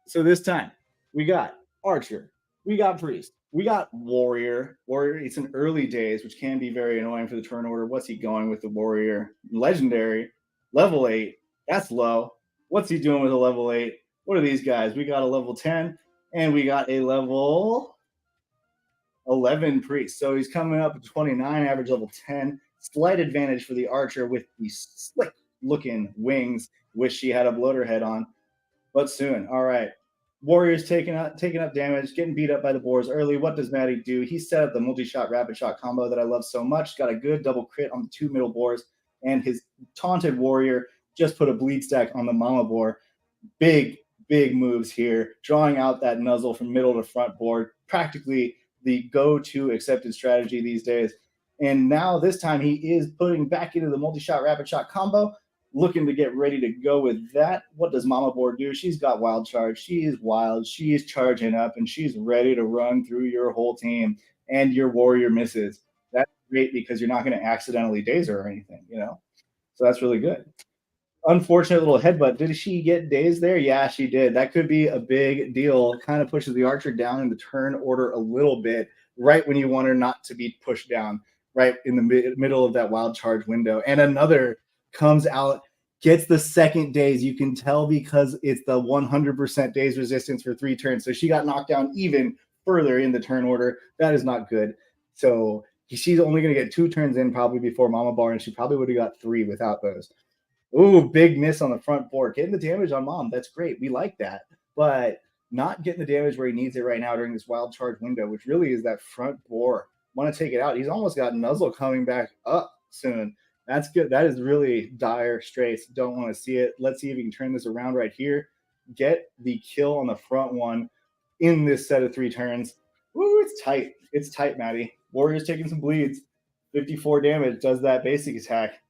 So this time we got Archer, we got Priest, we got Warrior. It's an early days, which can be very annoying for the turn order. What's he going with the Warrior? Legendary, level 8. That's low. What's he doing with a level 8? What are these guys? We got a level 10 and we got a level 11 Priest. So he's coming up at 29, average level 10. Slight advantage for the Archer with the slick looking wings. Wish she had a bloater head on, but soon. All right. Warriors taking up damage, getting beat up by the boars early. What does Maddie do? He set up the multi-shot rapid shot combo that I love so much. Got a good double crit on the 2 middle boars, and his taunted warrior just put a bleed stack on the mama boar. Big moves here, drawing out that nuzzle from middle to front board. Practically the go-to accepted strategy these days. And now this time he is putting back into the multi-shot rapid shot combo, looking to get ready to go with that. What does Mama Boar do? She's got wild charge. She is wild. She is charging up, and she's ready to run through your whole team. And your warrior misses. That's great because you're not going to accidentally daze her or anything, So that's really good. Unfortunate little headbutt. Did she get dazed there? Yeah, she did. That could be a big deal. Kind of pushes the Archer down in the turn order a little bit, right when you want her not to be pushed down, right in the middle of that wild charge window. And another comes out, gets the second daze. You can tell because it's the 100% daze resistance for 3 turns. So she got knocked down even further in the turn order. That is not good. So she's only going to get 2 turns in probably before Mama Bar, and she probably would have got 3 without those. Ooh, big miss on the front board. Getting the damage on Mom, that's great. We like that. But not getting the damage where he needs it right now during this wild charge window, which really is that front board. Want to take it out. He's almost got Nuzzle coming back up soon. That's good. That is really dire straits. Don't want to see it. Let's see if we can turn this around right here. Get the kill on the front one in this set of 3 turns. Woo, it's tight. It's tight, Maddie. Warrior's taking some bleeds. 54 damage, does that basic attack.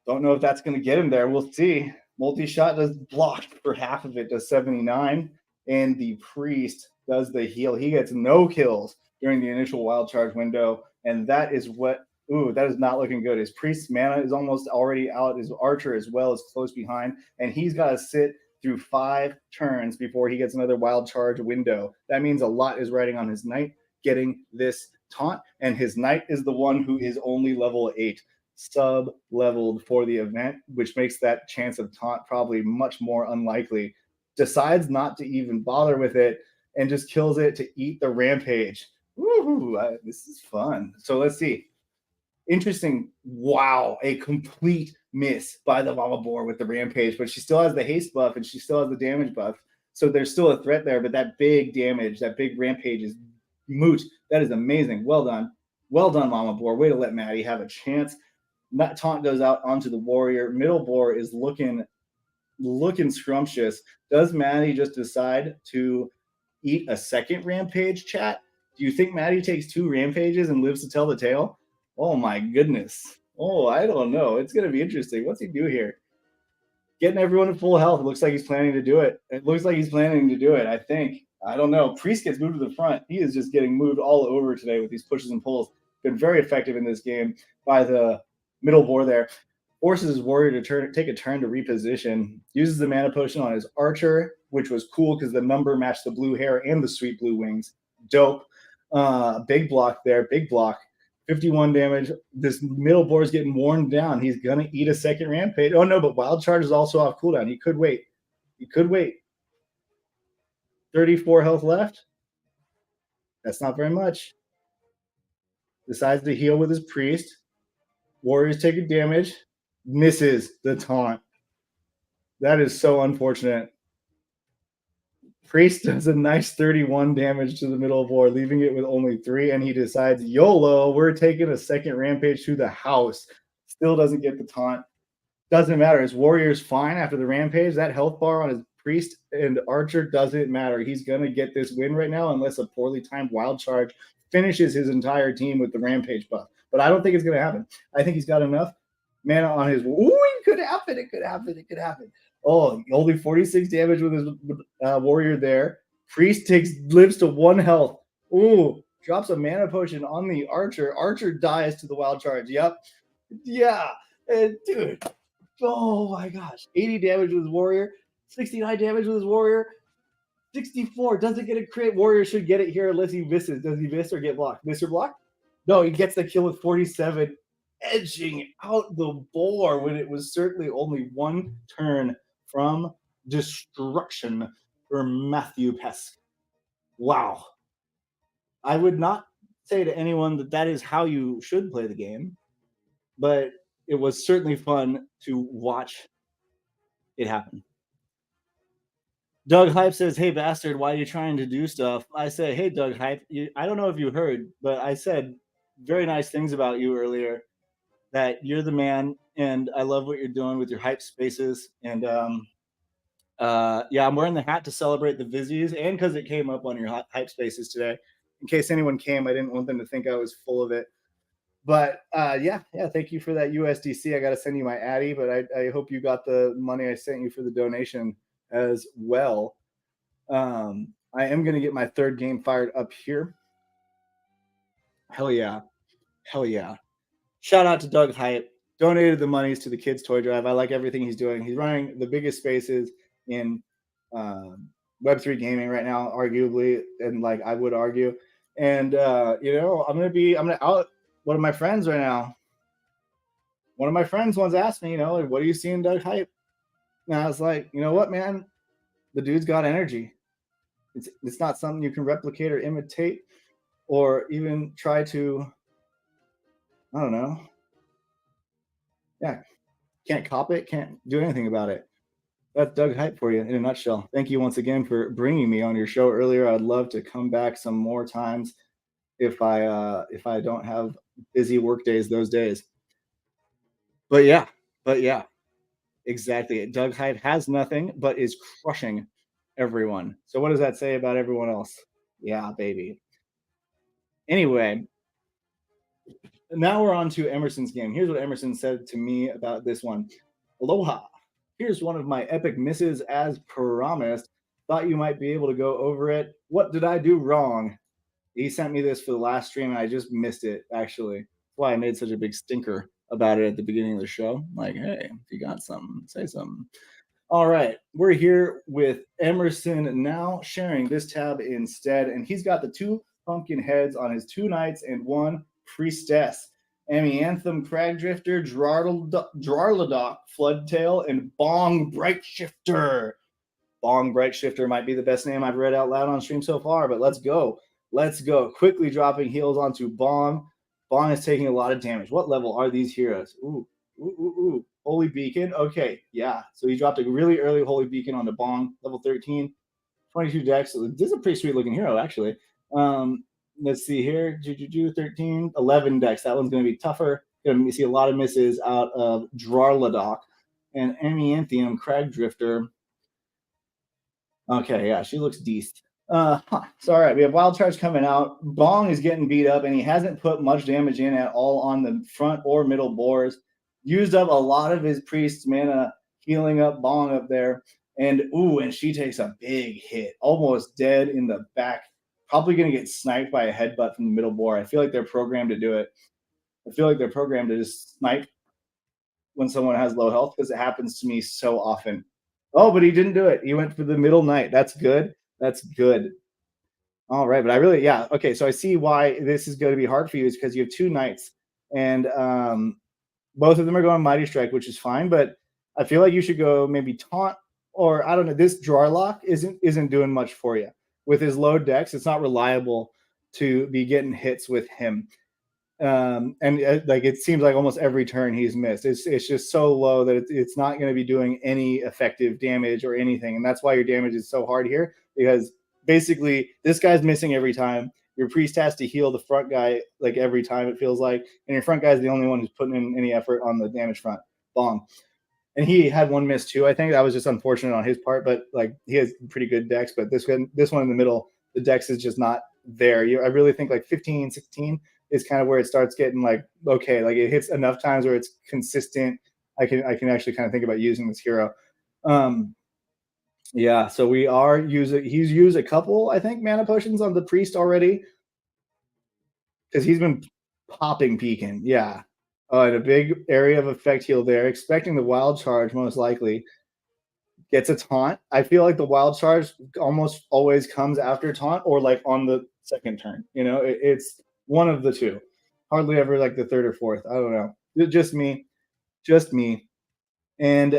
Don't know if that's going to get him there. We'll see. Multi-shot does block for half of it, does 79. And the priest does the heal. He gets no kills during the initial wild charge window. And that is what, that is not looking good. His priest's mana is almost already out. His archer as well is close behind. And he's got to sit through 5 turns before he gets another wild charge window. That means a lot is riding on his knight getting this taunt. And his knight is the one who is only level 8. Sub-leveled for the event, which makes that chance of taunt probably much more unlikely. Decides not to even bother with it and just kills it to eat the rampage. Woohoo! This is fun. So let's see. Interesting. Wow, a complete miss by the Mama Boar with the rampage, but she still has the haste buff and she still has the damage buff. So there's still a threat there, but that big damage, that big rampage is moot. That is amazing. Well done. Well done, Mama Boar. Way to let Maddie have a chance. That taunt goes out onto the warrior. Middle boar is looking scrumptious. Does Maddie just decide to eat a second rampage, chat? Do you think Maddie takes 2 rampages and lives to tell the tale? Oh my goodness. Oh, I don't know. It's going to be interesting. What's he do here? Getting everyone at full health. It looks like he's planning to do it. I think. I don't know. Priest gets moved to the front. He is just getting moved all over today with these pushes and pulls. Been very effective in this game by the middle boar there. Forces his warrior to take a turn to reposition. Uses the mana potion on his archer, which was cool because the number matched the blue hair and the sweet blue wings. Dope. Big block there. Big block. 51 damage. This middle boar is getting worn down. He's going to eat a second rampage. Oh, no, but wild charge is also off cooldown. He could wait. 34 health left. That's not very much. Decides to heal with his priest. Warrior's taking damage. Misses the taunt. That is so unfortunate. Priest does a nice 31 damage to the middle boar, leaving it with only 3, and he decides, YOLO, we're taking a second rampage to the house. Still doesn't get the taunt. Doesn't matter. His warrior's fine after the rampage. That health bar on his priest and archer doesn't matter. He's going to get this win right now unless a poorly timed wild charge finishes his entire team with the rampage buff. But I don't think it's going to happen. I think he's got enough mana on his... Ooh, it could happen. Oh, only 46 damage with his warrior there. Priest lives to 1 health. Ooh, drops a mana potion on the archer. Archer dies to the wild charge. Yep. Yeah. Dude. Oh, my gosh. 80 damage with his warrior. 69 damage with his warrior. 64. Doesn't get a crit. Warrior should get it here unless he misses. Does he miss or get blocked? Miss or block? No, he gets the kill with 47, edging out the boar when it was certainly only 1 turn from destruction for Matthew Pesk. Wow. I would not say to anyone that that is how you should play the game, but it was certainly fun to watch it happen. Doug Hype says, hey, bastard, why are you trying to do stuff? I said, hey, Doug Hype, I don't know if you heard, but I said very nice things about you earlier, that you're the man, and I love what you're doing with your hype spaces. And yeah, I'm wearing the hat to celebrate the Vizzies and because it came up on your hype spaces today. In case anyone came, I didn't want them to think I was full of it. But yeah, thank you for that USDC. I got to send you my Addy, but I hope you got the money I sent you for the donation as well. I am going to get my 3rd game fired up here. Hell yeah. Shout out to Doug Hype. Donated the monies to the Kids Toy Drive. I like everything he's doing. He's running the biggest spaces in Web3 gaming right now, arguably, and like I would argue. And I'm gonna out one of my friends right now. One of my friends once asked me, what do you see in Doug Hype? And I was like, you know what, man? The dude's got energy. It's not something you can replicate or imitate or even try to, I don't know. Yeah, can't cop it, can't do anything about it. That's Doug Hype for you in a nutshell. Thank you once again for bringing me on your show earlier. I'd love to come back some more times if I don't have busy work days those days. But yeah, exactly. Doug Hyde has nothing, but is crushing everyone. So what does that say about everyone else? Yeah, baby. Anyway, now we're on to Emerson's game. Here's what Emerson said to me about this one. Aloha. Here's one of my epic misses as promised. Thought you might be able to go over it. What did I do wrong? He sent me this for the last stream and I just missed it, actually. That's why I made such a big stinker about it at the beginning of the show. Like, hey, if you got something, say something. All right, we're here with Emerson now sharing this tab instead, and he's got the 2 pumpkin heads on his 2 knights and 1 priestess. Amianthum Cragdrifter, Drarladoc Floodtail, and Bong Brightshifter. Bong Brightshifter might be the best name I've read out loud on stream so far, but let's go. Let's go. Quickly dropping heals onto Bong. Bong is taking a lot of damage. What level are these heroes? Ooh. Holy Beacon. Okay, yeah. So he dropped a really early Holy Beacon onto Bong, level 13, 22 decks. So this is a pretty sweet looking hero, actually. Let's see here. 13, 11 decks. That one's going to be tougher. Going to see a lot of misses out of Drarladoc and Amianthium Cragdrifter. Okay, yeah, she looks decent. So all right, we have Wild Charge coming out. Bong is getting beat up, and he hasn't put much damage in at all on the front or middle boars. Used up a lot of his priest's mana, healing up Bong up there. And she takes a big hit, almost dead in the back. Probably going to get sniped by a headbutt from the middle boar. I feel like they're programmed to do it. I feel like they're programmed to just snipe when someone has low health because it happens to me so often. Oh, but he didn't do it. He went for the middle knight. That's good. That's good. All right, but okay. So I see why this is going to be hard for you is because you have 2 knights, and both of them are going Mighty Strike, which is fine. But I feel like you should go maybe Taunt, or I don't know. This Drawlock isn't doing much for you with his low decks. It's not reliable to be getting hits with him. Like it seems like almost every turn he's missed. It's just so low that it's not going to be doing any effective damage or anything, and that's why your damage is so hard here, because basically this guy's missing every time. Your priest has to heal the front guy like every time, it feels like, and your front guy is the only one who's putting in any effort on the damage front. Bong. And he had 1 miss too. I think that was just unfortunate on his part, but like he has pretty good decks. But this one in the middle, the dex is just not there. I really think like 15, 16 is kind of where it starts getting like, okay, like it hits enough times where it's consistent. I can actually kind of think about using this hero. Yeah, so we are using, he's used a couple, I think, mana potions on the priest already, because he's been popping Pekin. Yeah. And a big area of effect heal there, expecting the wild charge most likely. Gets a taunt. I feel like the wild charge almost always comes after taunt or like on the second turn. It's one of the two. Hardly ever like the third or fourth. I don't know. Just me. And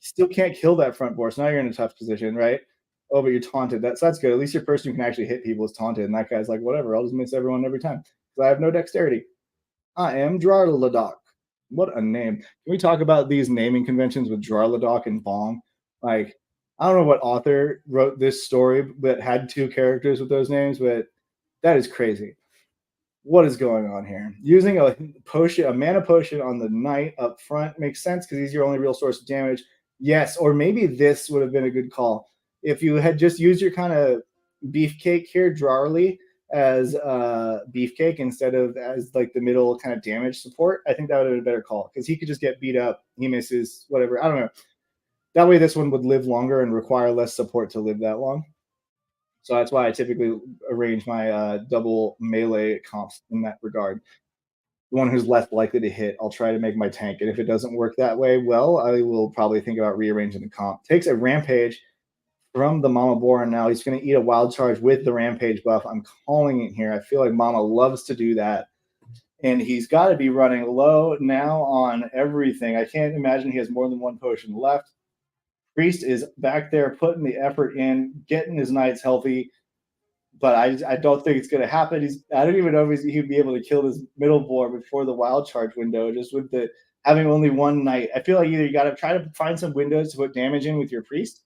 still can't kill that front board. So now you're in a tough position, right? Oh, but you're taunted. So that's good. At least your person who can actually hit people is taunted. And that guy's like, whatever, I'll just miss everyone every time. Because I have no dexterity. I am Drarladoc. What a name. Can we talk about these naming conventions with Drarladoc and Bong? Like, I don't know what author wrote this story that had 2 characters with those names, but that is crazy. What is going on here? Using a mana potion on the knight up front makes sense because he's your only real source of damage. Yes, or maybe this would have been a good call. If you had just used your kind of beefcake here, Drarly, as beefcake instead of as like the middle kind of damage support, I think that would have been a better call because he could just get beat up. He misses, whatever. I don't know. That way this one would live longer and require less support to live that long. So that's why I typically arrange my double melee comps in that regard. The one who's less likely to hit, I'll try to make my tank. And if it doesn't work that way, well, I will probably think about rearranging the comp. Takes a rampage from the Mama Boar, and now he's going to eat a wild charge with the rampage buff. I'm calling it here. I feel like Mama loves to do that. And he's got to be running low now on everything. I can't imagine he has more than 1 potion left. Priest is back there putting the effort in, getting his knights healthy. But I don't think it's going to happen. I don't even know if he'd be able to kill this middle boar before the wild charge window, just with the having only 1 knight. I feel like either you got to try to find some windows to put damage in with your priest,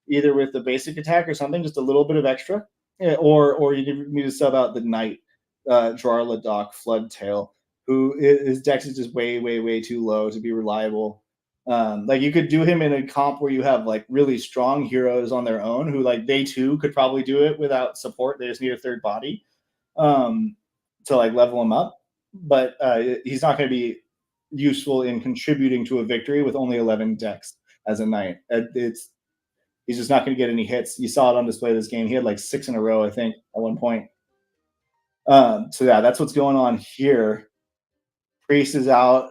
either with the basic attack or something, just a little bit of extra, or you need to sub out the knight, Drarladoc Floodtail. who his dex is just way, way, way too low to be reliable. Like you could do him in a comp where you have like really strong heroes on their own who like they too could probably do it without support. They just need a third body to like level him up. But he's not going to be useful in contributing to a victory with only 11 dex as a knight. He's just not going to get any hits. You saw it on display this game. He had like 6 in a row, I think, at one point. So yeah, that's what's going on here. Priest is out.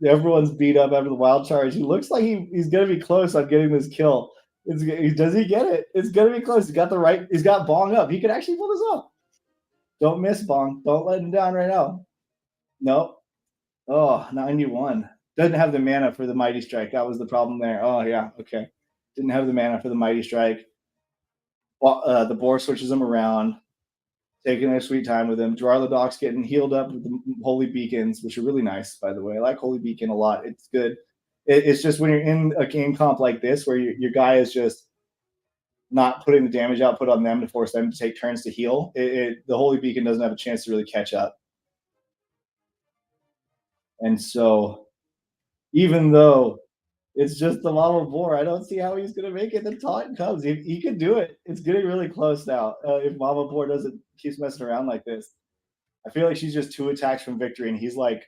Everyone's beat up after the wild charge. He looks like he's going to be close on getting this kill. Does he get it? It's going to be close. He's got Bong up. He could actually pull this off. Don't miss, Bong. Don't let him down right now. Nope. Oh, 91. Doesn't have the mana for the Mighty Strike. That was the problem there. Oh, yeah. Okay. Didn't have the mana for the Mighty Strike. Well, the boar switches him around, taking their sweet time with him. Jarladoc's getting healed up with the Holy Beacons, which are really nice, by the way. I like Holy Beacon a lot. It's good. It's just when you're in a game comp like this where your guy is just not putting the damage output on them to force them to take turns to heal, the Holy Beacon doesn't have a chance to really catch up. And so even though it's just the Mama Boar, I don't see how he's going to make it. The taunt comes. He can do it. It's getting really close now. If Mama Boar keeps messing around like this. I feel like she's just 2 attacks from victory, and he's like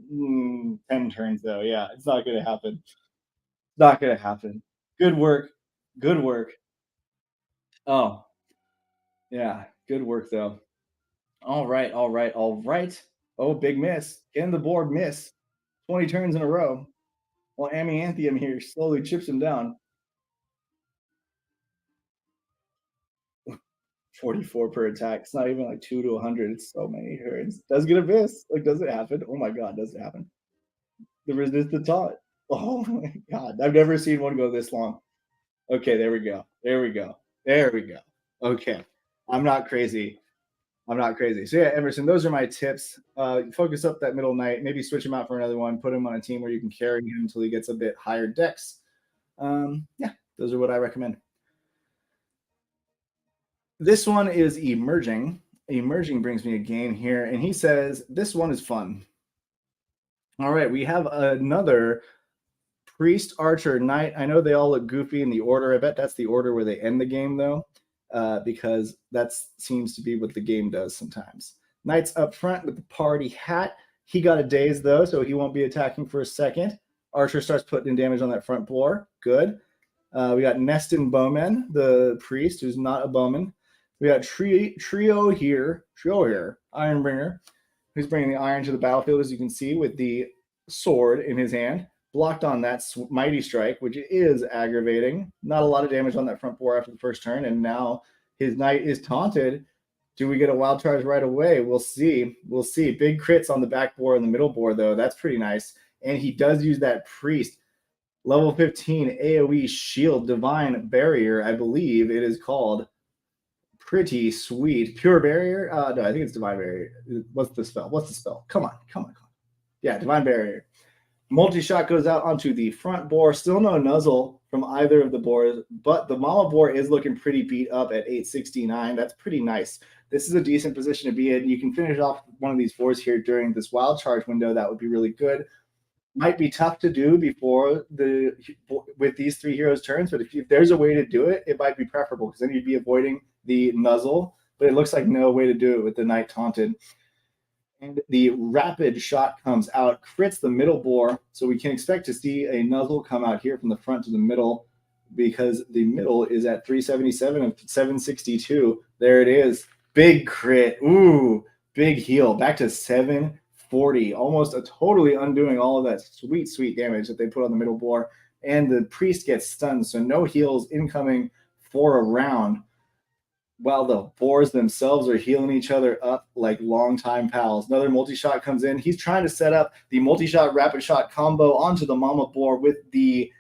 10 turns, though. Yeah, it's not going to happen. It's not going to happen. Good work. Good work. Oh, yeah. Good work, though. All right. All right. All right. Oh, big miss. Can the board miss? 20 turns in a row. Well, Amianthium here slowly chips him down. 44 per attack. It's not even like 2 to 100. It's so many turns. Does get a miss. Like, does it happen? Oh my god, does it happen? The resist the taunt. Oh my god. I've never seen one go this long. Okay, there we go. There we go. There we go. Okay. I'm not crazy. I'm not crazy. So yeah, Emerson, those are my tips. Focus up that middle knight. Maybe switch him out for another one. Put him on a team where you can carry him until he gets a bit higher dex. Yeah, those are what I recommend. This one is emerging. Emerging brings me a game here, and he says this one is fun. All right, we have another priest, archer, knight. I know they all look goofy in the order. I bet that's the order where they end the game, though, because that seems to be what the game does sometimes. Knight's up front with the party hat. He got a daze, though, so he won't be attacking for a second. Archer starts putting in damage on that front boar. Good. We got Neston Bowman, the priest, who's not a bowman. We got Trio here, Ironbringer, who's bringing the iron to the battlefield, as you can see, with the sword in his hand. Blocked on that Mighty Strike, which is aggravating. Not a lot of damage on that front boar after the first turn, and now his knight is taunted. Do we get a wild charge right away? We'll see. We'll see. Big crits on the back boar and the middle boar, though. That's pretty nice. And he does use that priest. Level 15 AoE shield, divine barrier, I believe it is called. Pretty sweet. Pure barrier? No, I think it's divine barrier. What's the spell? What's the spell? Come on. Yeah, divine barrier. Multi-shot goes out onto the front boar. Still no nuzzle from either of the boars, but the mama boar is looking pretty beat up at 869. That's pretty nice. This is a decent position to be in. You can finish off one of these boars here during this wild charge window. That would be really good. Might be tough to do with these 3 heroes' turns, but if there's a way to do it, it might be preferable because then you'd be avoiding the nuzzle. But it looks like no way to do it with the knight taunted. And the rapid shot comes out, crits the middle boar, so we can expect to see a nuzzle come out here from the front to the middle because the middle is at 377 of 762. There it is. Big crit. Ooh, big heal. Back to 740. Almost a totally undoing all of that sweet, sweet damage that they put on the middle boar. And the priest gets stunned, so no heals incoming for a round. While the boars themselves are healing each other up like longtime pals. Another multi-shot comes in. He's trying to set up the multi-shot rapid shot combo onto the mama boar with the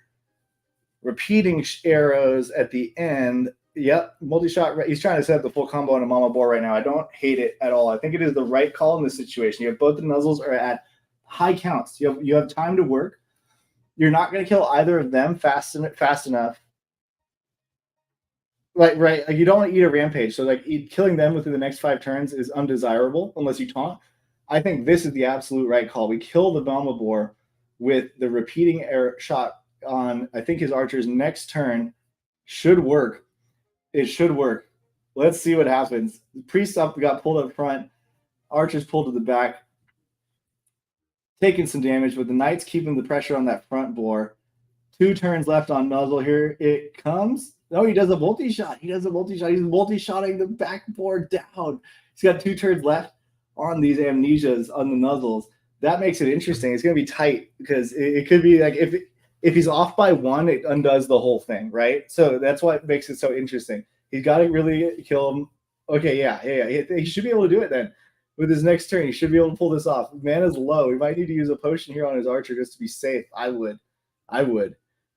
repeating arrows at the end. Yep, multi-shot. He's trying to set up the full combo on a mama boar right now. I don't hate it at all. I think it is the right call in this situation. You have both the nuzzles are at high counts. You have time to work. You're not going to kill either of them fast enough. Like you don't want to eat a rampage, so like killing them within the next 5 turns is undesirable unless you taunt. I think this is the absolute right call. We kill the Mama Boar with the repeating air shot on, I think, his archer's next turn. Should work. It should work. Let's see what happens. The priest up got pulled up front. Archer's pulled to the back. Taking some damage, but the knight's keeping the pressure on that front boar. 2 turns left on Nuzzle. Here it comes. No, he does a multi-shot. He's multi-shotting the back board down. He's got 2 turns left on these amnesias, on the Nuzzles. That makes it interesting. It's going to be tight because it could be like if he's off by 1, it undoes the whole thing, right? So that's what makes it so interesting. He's got to really kill him. Okay, yeah. He should be able to do it then. With his next turn, he should be able to pull this off. Mana's low. He might need to use a potion here on his archer just to be safe. I would.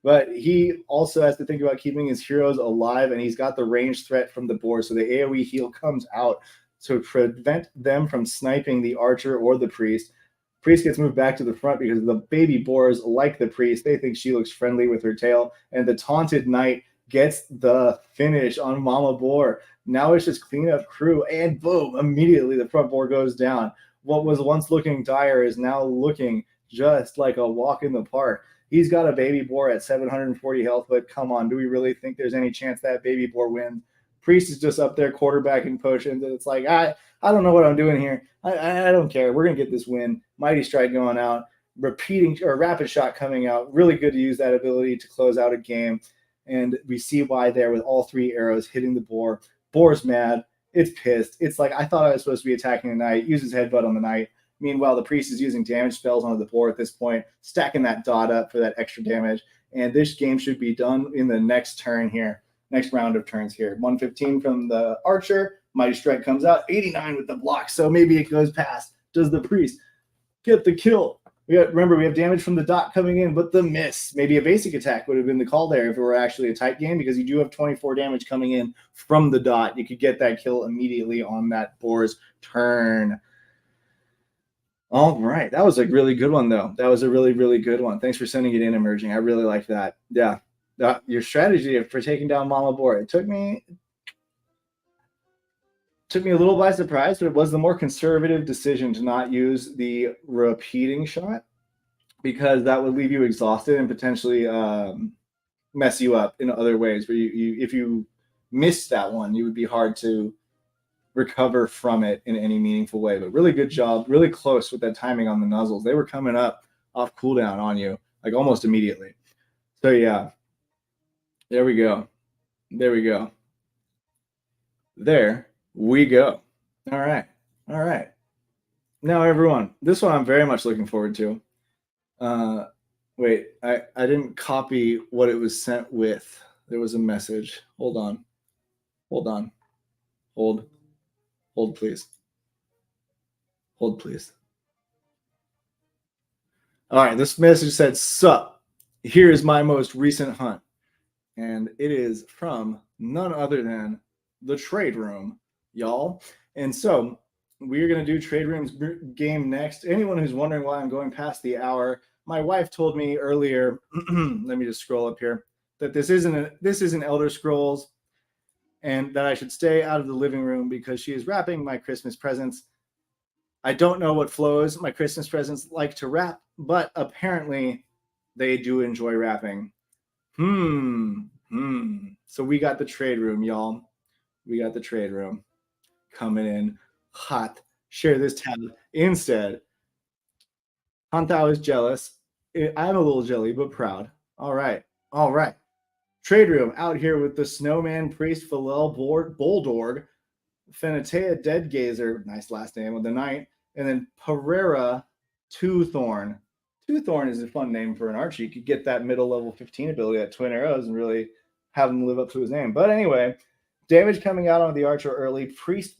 But he also has to think about keeping his heroes alive, and he's got the range threat from the boar. So the AoE heal comes out to prevent them from sniping the archer or the priest. Priest gets moved back to the front because the baby boars like the priest. They think she looks friendly with her tail. And the taunted knight gets the finish on Mama Boar. Now it's just clean up crew, and boom, immediately the front board goes down. What was once looking dire is now looking just like a walk in the park. He's got a baby boar at 740 health, but come on, do we really think there's any chance that baby boar wins? Priest is just up there quarterbacking potions, and it's like, I don't know what I'm doing here. I don't care. We're going to get this win. Mighty Strike going out, repeating or rapid shot coming out. Really good to use that ability to close out a game. And we see why there with all 3 arrows hitting the boar. Boar's mad. It's pissed. It's like, I thought I was supposed to be attacking the knight. Uses headbutt on the knight. Meanwhile, the priest is using damage spells onto the boar at this point, stacking that dot up for that extra damage. And this game should be done in the next turn here. Next round of turns here. 115 from the archer. Mighty Strike comes out. 89 with the block. So maybe it goes past. Does the priest get the kill? Remember, we have damage from the dot coming in, but the miss. Maybe a basic attack would have been the call there if it were actually a tight game, because you do have 24 damage coming in from the dot. You could get that kill immediately on that boar's turn. All right. That was a really good one, though. That was a really, really good one. Thanks for sending it in, Emerging. I really like that. Yeah. Your strategy for taking down Mama Boar, it took me a little by surprise, but it was the more conservative decision to not use the repeating shot, because that would leave you exhausted and potentially mess you up in other ways. Where if you missed that one, you would be hard to recover from it in any meaningful way. But really good job, really close with that timing on the Nuzzles. They were coming up off cooldown on you like almost immediately. So yeah, there we go. There we go. All right. Now, everyone, this one I'm very much looking forward to. Wait, I didn't copy what it was sent with. There was a message. Hold on. Hold, please. Hold, please. All right, this message said, "Sup, here is my most recent hunt." And it is from none other than the Trade Room, y'all. And so we're going to do Trade Room's game next. Anyone who's wondering why I'm going past the hour, my wife told me earlier, let me just scroll up here, that this isn't Elder Scrolls, and that I should stay out of the living room because she is wrapping my Christmas presents. I don't know what flows my Christmas presents like to wrap, but apparently they do enjoy wrapping. So we got the Trade Room, y'all. We got the Trade Room coming in hot. Share this tab instead. Hantao is jealous. I'm a little jelly, but proud. All right. Trade Room out here with the Snowman Priest, Philel Boldorg, Fenatea Deadgazer, nice last name, with the Knight, and then Pereira Twothorn. Twothorn is a fun name for an archer. You could get that middle level 15 ability at Twin Arrows and really have him live up to his name. But anyway, damage coming out on the archer early. Priest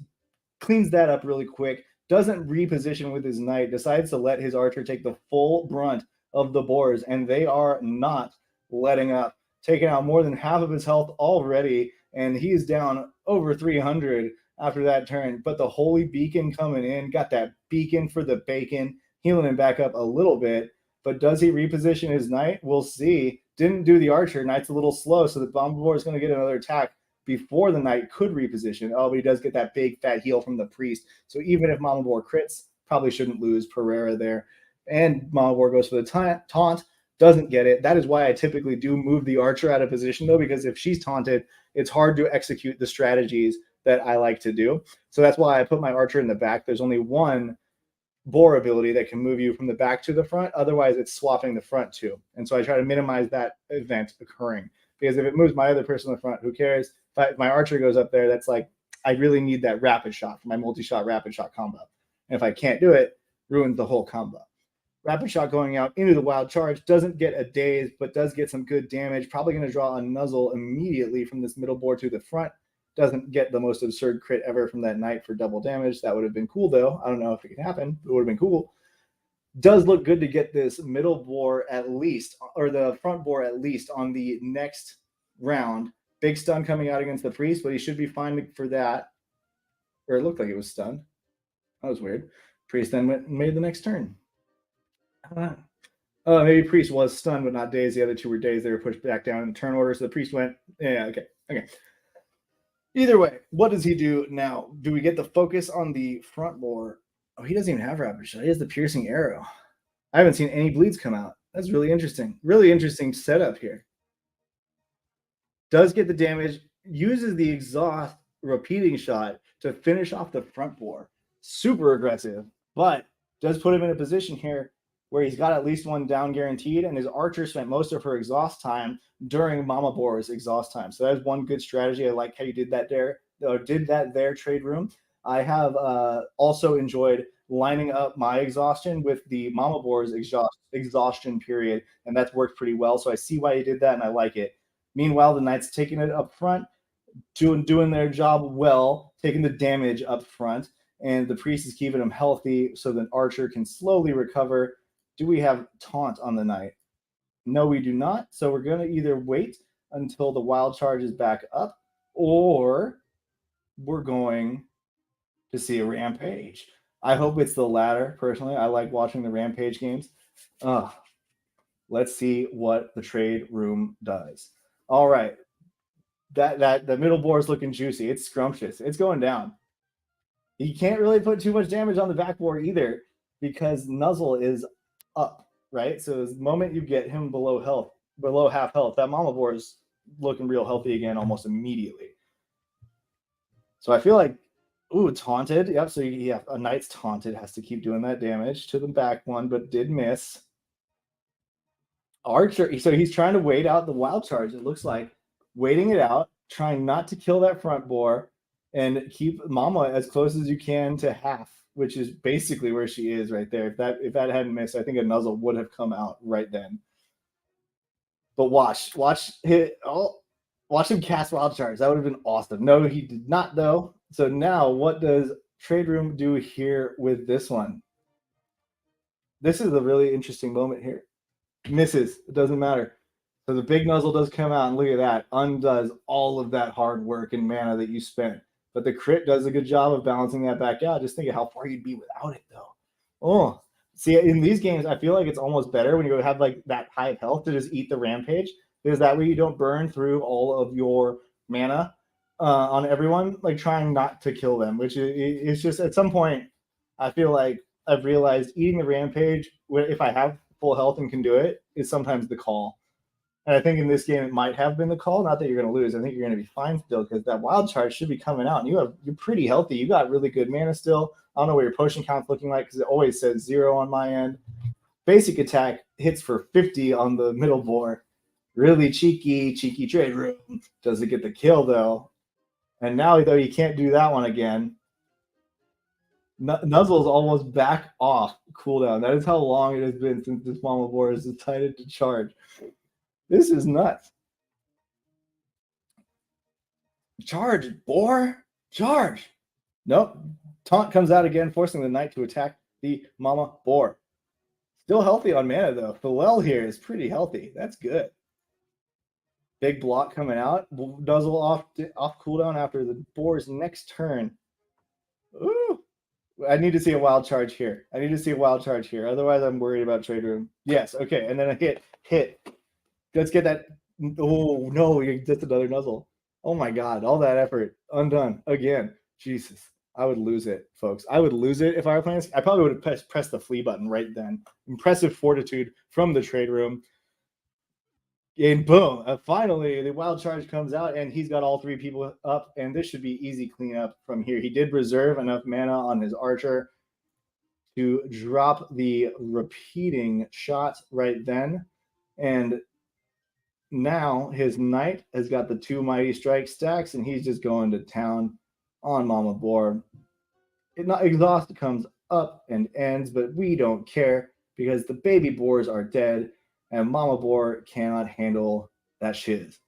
cleans that up really quick, doesn't reposition with his knight, decides to let his archer take the full brunt of the boars, and they are not letting up. Taking out more than half of his health already, and he's down over 300 after that turn. But the Holy Beacon coming in, got that beacon for the bacon, healing him back up a little bit. But does he reposition his knight? We'll see. Didn't do the archer. Knight's a little slow, so the Bomb Boar is going to get another attack before the knight could reposition. Oh, but he does get that big fat heal from the priest. So even if Mama Boar crits, Probably shouldn't lose Pereira there. And Mama Boar goes for the taunt, doesn't get it. That is why I typically do move the archer out of position, though, because if she's taunted, it's hard to execute the strategies that I like to do. So that's why I put my archer in the back. There's only one boar ability that can move you from the back to the front. Otherwise, it's swapping the front too. And so I try to minimize that event occurring, because if it moves my other person in the front, who cares? If my archer goes up there, that's like, I really need that rapid shot for my multi-shot rapid shot combo. And if I can't do it, ruins the whole combo. Rapid shot going out into the wild charge doesn't get a daze, but does get some good damage. Probably going to draw a nuzzle immediately from this middle board to the front. Doesn't get the most absurd crit ever from that knight for double damage. That would have been cool, though. I don't know if it can happen. It would have been cool. Does look good to get this middle boar at least, or the front boar at least, on the next round. Big stun coming out against the priest, but he should be fine for that. Or it looked like it was stunned. That was weird. Priest then made the next turn. Maybe Priest was stunned but not dazed. The other two were dazed. They were pushed back down in the turn order. So the Priest went, yeah, okay. Either way, what does he do now? Do we get the focus on the front boar? Oh, he doesn't even have rapid shot. He has the piercing arrow. I haven't seen any bleeds come out. That's really interesting. Really interesting setup here. Does get the damage, uses the exhaust repeating shot to finish off the front boar. Super aggressive, but does put him in a position here where he's got at least one down guaranteed, and his archer spent most of her exhaust time during Mama Boar's exhaust time. So that's one good strategy. I like how you did that there, Trade Room. I have also enjoyed lining up my exhaustion with the Mama Boar's exhaustion period, and that's worked pretty well. So I see why you did that, and I like it. Meanwhile, the Knight's taking it up front, doing their job well, taking the damage up front, and the Priest is keeping him healthy so the archer can slowly recover. Do we have taunt on the Knight? No, we do not. So we're going to either wait until the wild charge is back up, or we're going to see a rampage. I hope it's the latter, personally. I like watching the rampage games. Let's see what the Trade Room does. All right. That the middle board is looking juicy. It's scrumptious. It's going down. He can't really put too much damage on the backboard either, because Nuzzle is up, right? So the moment you get him below half health, that Mama board is looking real healthy again almost immediately. So I feel like, ooh, taunted. Yep, so yeah, a Knight's taunted, has to keep doing that damage to the back one, but did miss. Archer, so he's trying to wait out the wild charge, it looks like. Waiting it out, trying not to kill that front boar, and keep Mama as close as you can to half, which is basically where she is right there. If that hadn't missed, I think a Nuzzle would have come out right then. But watch him cast wild charge. That would have been awesome. No, he did not, though. So now what does Trade Room do here with this one? This is a really interesting moment here. Misses. It doesn't matter. So the big Nuzzle does come out, and look at that. Undoes all of that hard work and mana that you spent. But the crit does a good job of balancing that back out. Just think of how far you'd be without it, though. Oh, see, in these games, I feel like it's almost better when you have like that high of health to just eat the rampage, because that way you don't burn through all of your mana on everyone, like trying not to kill them, which is just, at some point, I feel like I've realized eating the rampage, if I have full health and can do it, is sometimes the call. And I think in this game, it might have been the call. Not that you're going to lose. I think you're going to be fine still, because that wild charge should be coming out. And you're pretty healthy. You got really good mana still. I don't know what your potion count's looking like, because it always says 0 on my end. Basic attack hits for 50 on the middle board. Really cheeky Trade Room. Doesn't get the kill, though. And now, though, you can't do that one again. Nuzzle's almost back off cooldown. That is how long it has been since this Mama board has decided to charge. This is nuts. Charge, boar. Charge. Nope. Taunt comes out again, forcing the Knight to attack the Mama boar. Still healthy on mana, though. Philel here is pretty healthy. That's good. Big block coming out. Nuzzle off cooldown after the boar's next turn. Ooh. I need to see a wild charge here. Otherwise, I'm worried about Trade Room. Yes, okay. And then a hit. Let's get that. Oh, no, that's another Nuzzle. Oh, my God. All that effort. Undone again. Jesus. I would lose it, folks. I would lose it if I were playing this. I probably would have pressed the flee button right then. Impressive fortitude from the trade room. And boom, finally the wild charge comes out and he's got all three people up, and this should be easy cleanup from here. He did reserve enough mana on his archer to drop the repeating shot right then. And now his knight has got the two mighty strike stacks, and he's just going to town on Mama Boar. Exhaust comes up and ends, but we don't care because the baby boars are dead, and Mama Boar cannot handle that shiz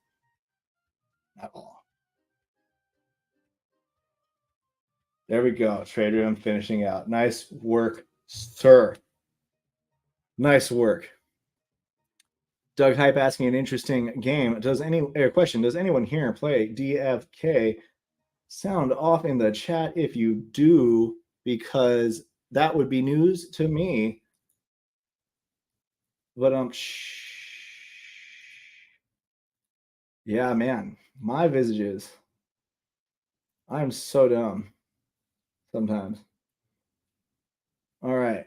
at all. There we go. Trade room finishing out. Nice work, sir. Nice work. Doug Hype asking an interesting game. Does anyone here play DFK? Sound off in the chat if you do, because that would be news to me. But yeah, man, my visages. I'm so dumb sometimes. All right.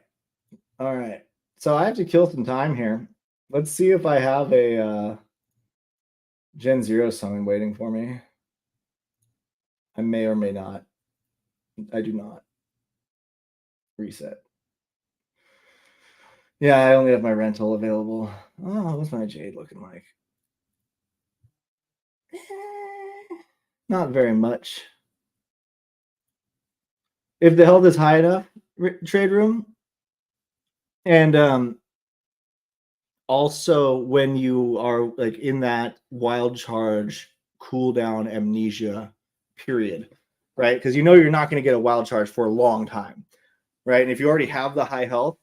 So I have to kill some time here. Let's see if I have a Gen 0 summon waiting for me. I may or may not. I do not. Reset. Yeah, I only have my rental available. Oh, what's my Jade looking like? Not very much. If the health is high enough, trade room, and also when you are like in that wild charge cooldown amnesia period, right? Because you know you're not going to get a wild charge for a long time, right? And if you already have the high health,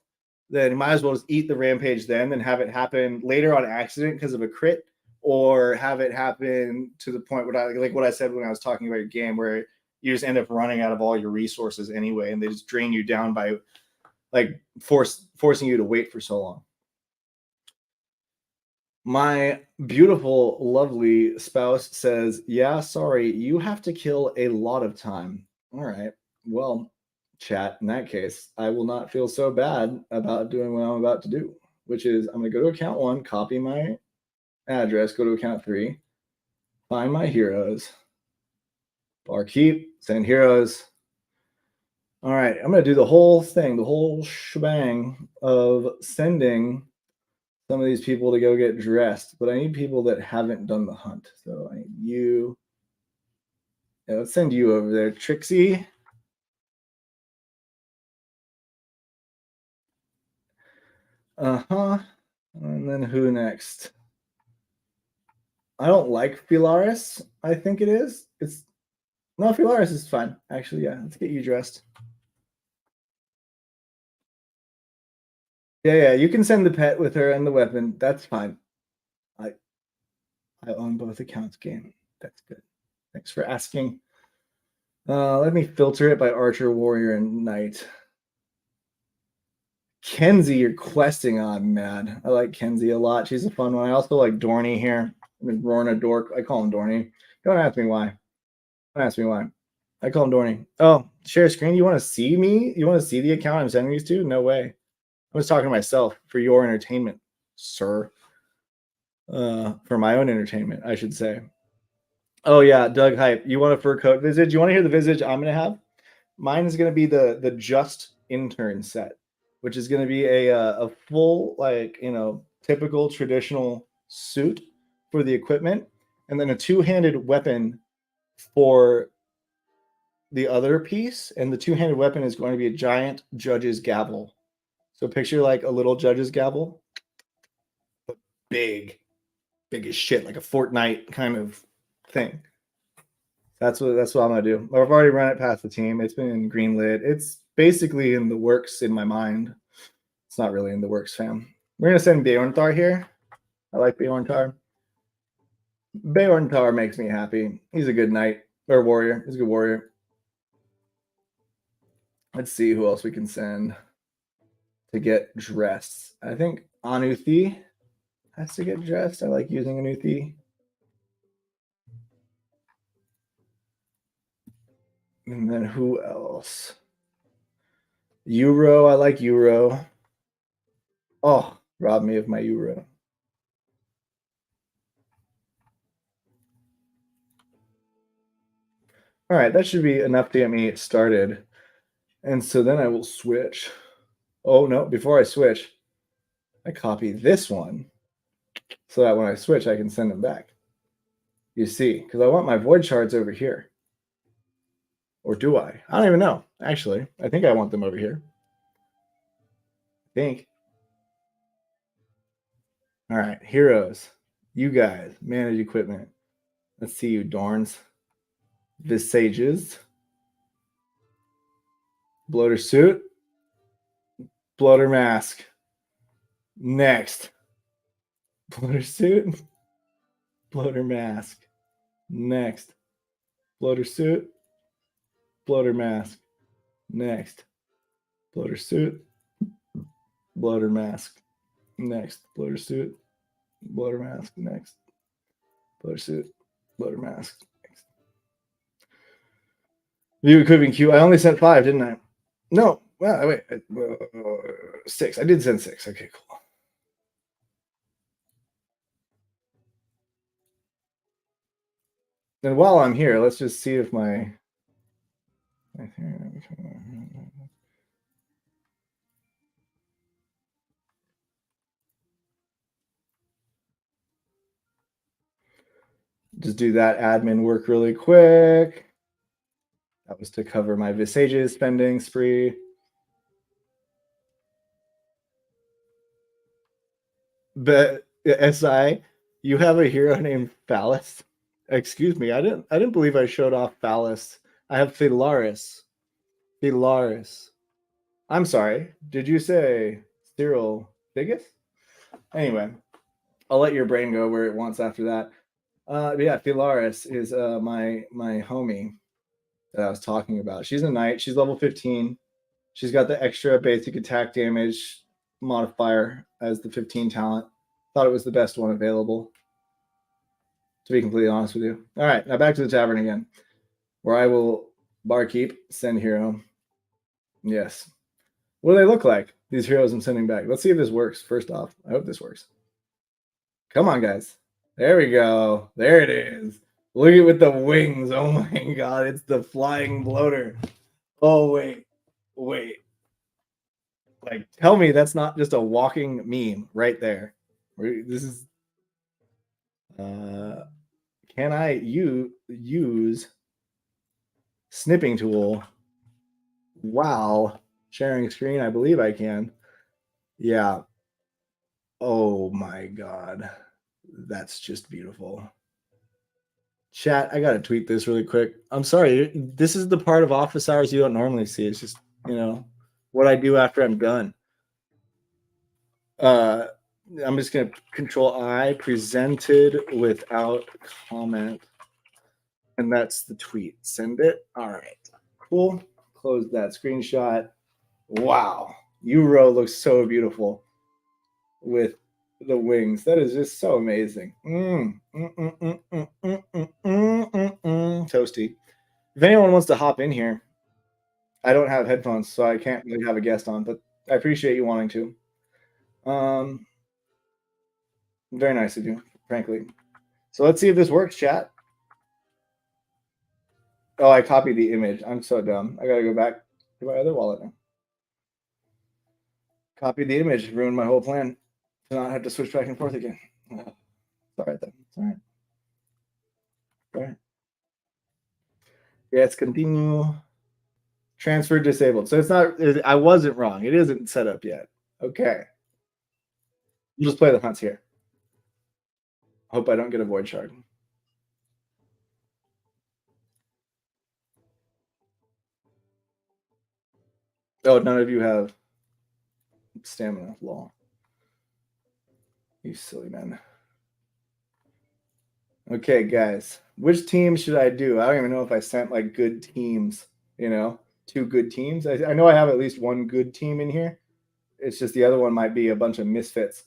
then you might as well just eat the rampage then and have it happen later on accident because of a crit, or have it happen to the point where like what I said when I was talking about your game, where you just end up running out of all your resources anyway, and they just drain you down by like forcing you to wait for so long. My beautiful, lovely spouse says, yeah, sorry, you have to kill a lot of time. All right. Well, chat, in that case, I will not feel so bad about doing what I'm about to do, which is I'm going to go to account 1, copy my address, go to account 3, find my heroes, barkeep, send heroes. All right, I'm going to do the whole thing, the whole shebang of sending some of these people to go get dressed, but I need people that haven't done the hunt. So I need you. Yeah, let's send you over there, Trixie. And then who next? I don't like Philaris. I think it is. No, Philaris is fine. Actually, yeah. Let's get you dressed. Yeah. You can send the pet with her and the weapon. That's fine. I own both accounts. Game. That's good. Thanks for asking. Let me filter it by Archer, Warrior, and Knight. Kenzie, you're questing on, man. I like Kenzie a lot. She's a fun one. I also like Dorney here. Rorna Dork. I call him Dorney. Don't ask me why. I call him Dorney. Oh, share screen. You want to see me? You want to see the account I'm sending these to? No way. I was talking to myself for your entertainment, sir. For my own entertainment, I should say. Oh yeah, Doug Hype. You want a fur coat visage? You want to hear the visage I'm gonna have? Mine is gonna be the just intern set, which is gonna be a full, like, typical traditional suit for the equipment, and then a two-handed weapon for the other piece. And the two-handed weapon is going to be a giant judge's gavel. So picture like a little judge's gavel, but big as shit, like a Fortnite kind of thing. That's what I'm gonna do. I've already run it past the team. It's been greenlit. It's basically in the works in my mind. It's not really in the works, fam. We're gonna send Beornthar here. I like Beornthar. Beornthar makes me happy. He's a good knight or warrior. He's a good warrior. Let's see who else we can send to get dressed. I think Anuthi has to get dressed. I like using Anuthi. And then who else? Euro. I like Euro. Oh, rob me of my Euro. All right, that should be enough to get me started. And so then I will switch. Oh, no, before I switch, I copy this one so that when I switch, I can send them back. You see, because I want my void shards over here. Or do I? I don't even know. Actually, I think I want them over here. I think. All right, heroes. You guys, manage equipment. Let's see you, Dorns. Visages. Bloater suit. Bloater mask. Next. Bloater suit. Bloater mask. Next. Bloater suit. Bloater mask. Next. Bloater suit. Bloater mask. Next. Bloater suit. Bloater mask. Next. Bloater suit. Bloater mask. Next. View equipping queue. I only sent 5, didn't I? No. Well, wait. 6. I did send 6. Okay, cool. And while I'm here, let's just see if my just do that admin work really quick. That was to cover my visages spending spree. But SI, you have a hero named Phallus. Excuse me, I didn't believe I showed off Phallus. I have Philaris. Philaris. I'm sorry. Did you say Cyril Figus? Anyway, I'll let your brain go where it wants after that. Yeah, Philaris is my homie that I was talking about. She's a knight. She's level 15. She's got the extra basic attack damage modifier as the 15 talent. Thought it was the best one available, to be completely honest with you. All right, now back to the tavern again, where I will barkeep, send hero. Yes. What do they look like, these heroes I'm sending back? Let's see if this works. First off, I hope this works. Come on, guys. There we go. There it is. Look at it with the wings. Oh my god, it's the flying bloater. Oh, wait. Like, tell me that's not just a walking meme right there. This is can I use snipping tool while sharing screen? I believe I can. Yeah. Oh my god. That's just beautiful. Chat, I gotta tweet this really quick. I'm sorry. This is the part of office hours you don't normally see. It's just, what I do after I'm done. I'm just gonna control I, presented without comment. And that's the tweet. Send it. All right. Cool. Close that screenshot. Wow. Euro looks so beautiful with the wings. That is just so amazing. Toasty. If anyone wants to hop in here, I don't have headphones, so I can't really have a guest on, but I appreciate you wanting to. Very nice of you, frankly. So let's see if this works, chat. Oh, I copied the image. I'm so dumb. I gotta go back to my other wallet now. Copied the image, ruined my whole plan to not have to switch back and forth again. It's all right then. It's all right. All right. Yes, continue. Transfer disabled. So it's not. I wasn't wrong. It isn't set up yet. Okay. We'll just play the hunts here. Hope I don't get a void shard. Oh, none of you have stamina. Law. You silly man. Okay, guys. Which team should I do? I don't even know if I sent like good teams, 2 good teams. I know I have at least 1 good team in here. It's just the other one might be a bunch of misfits.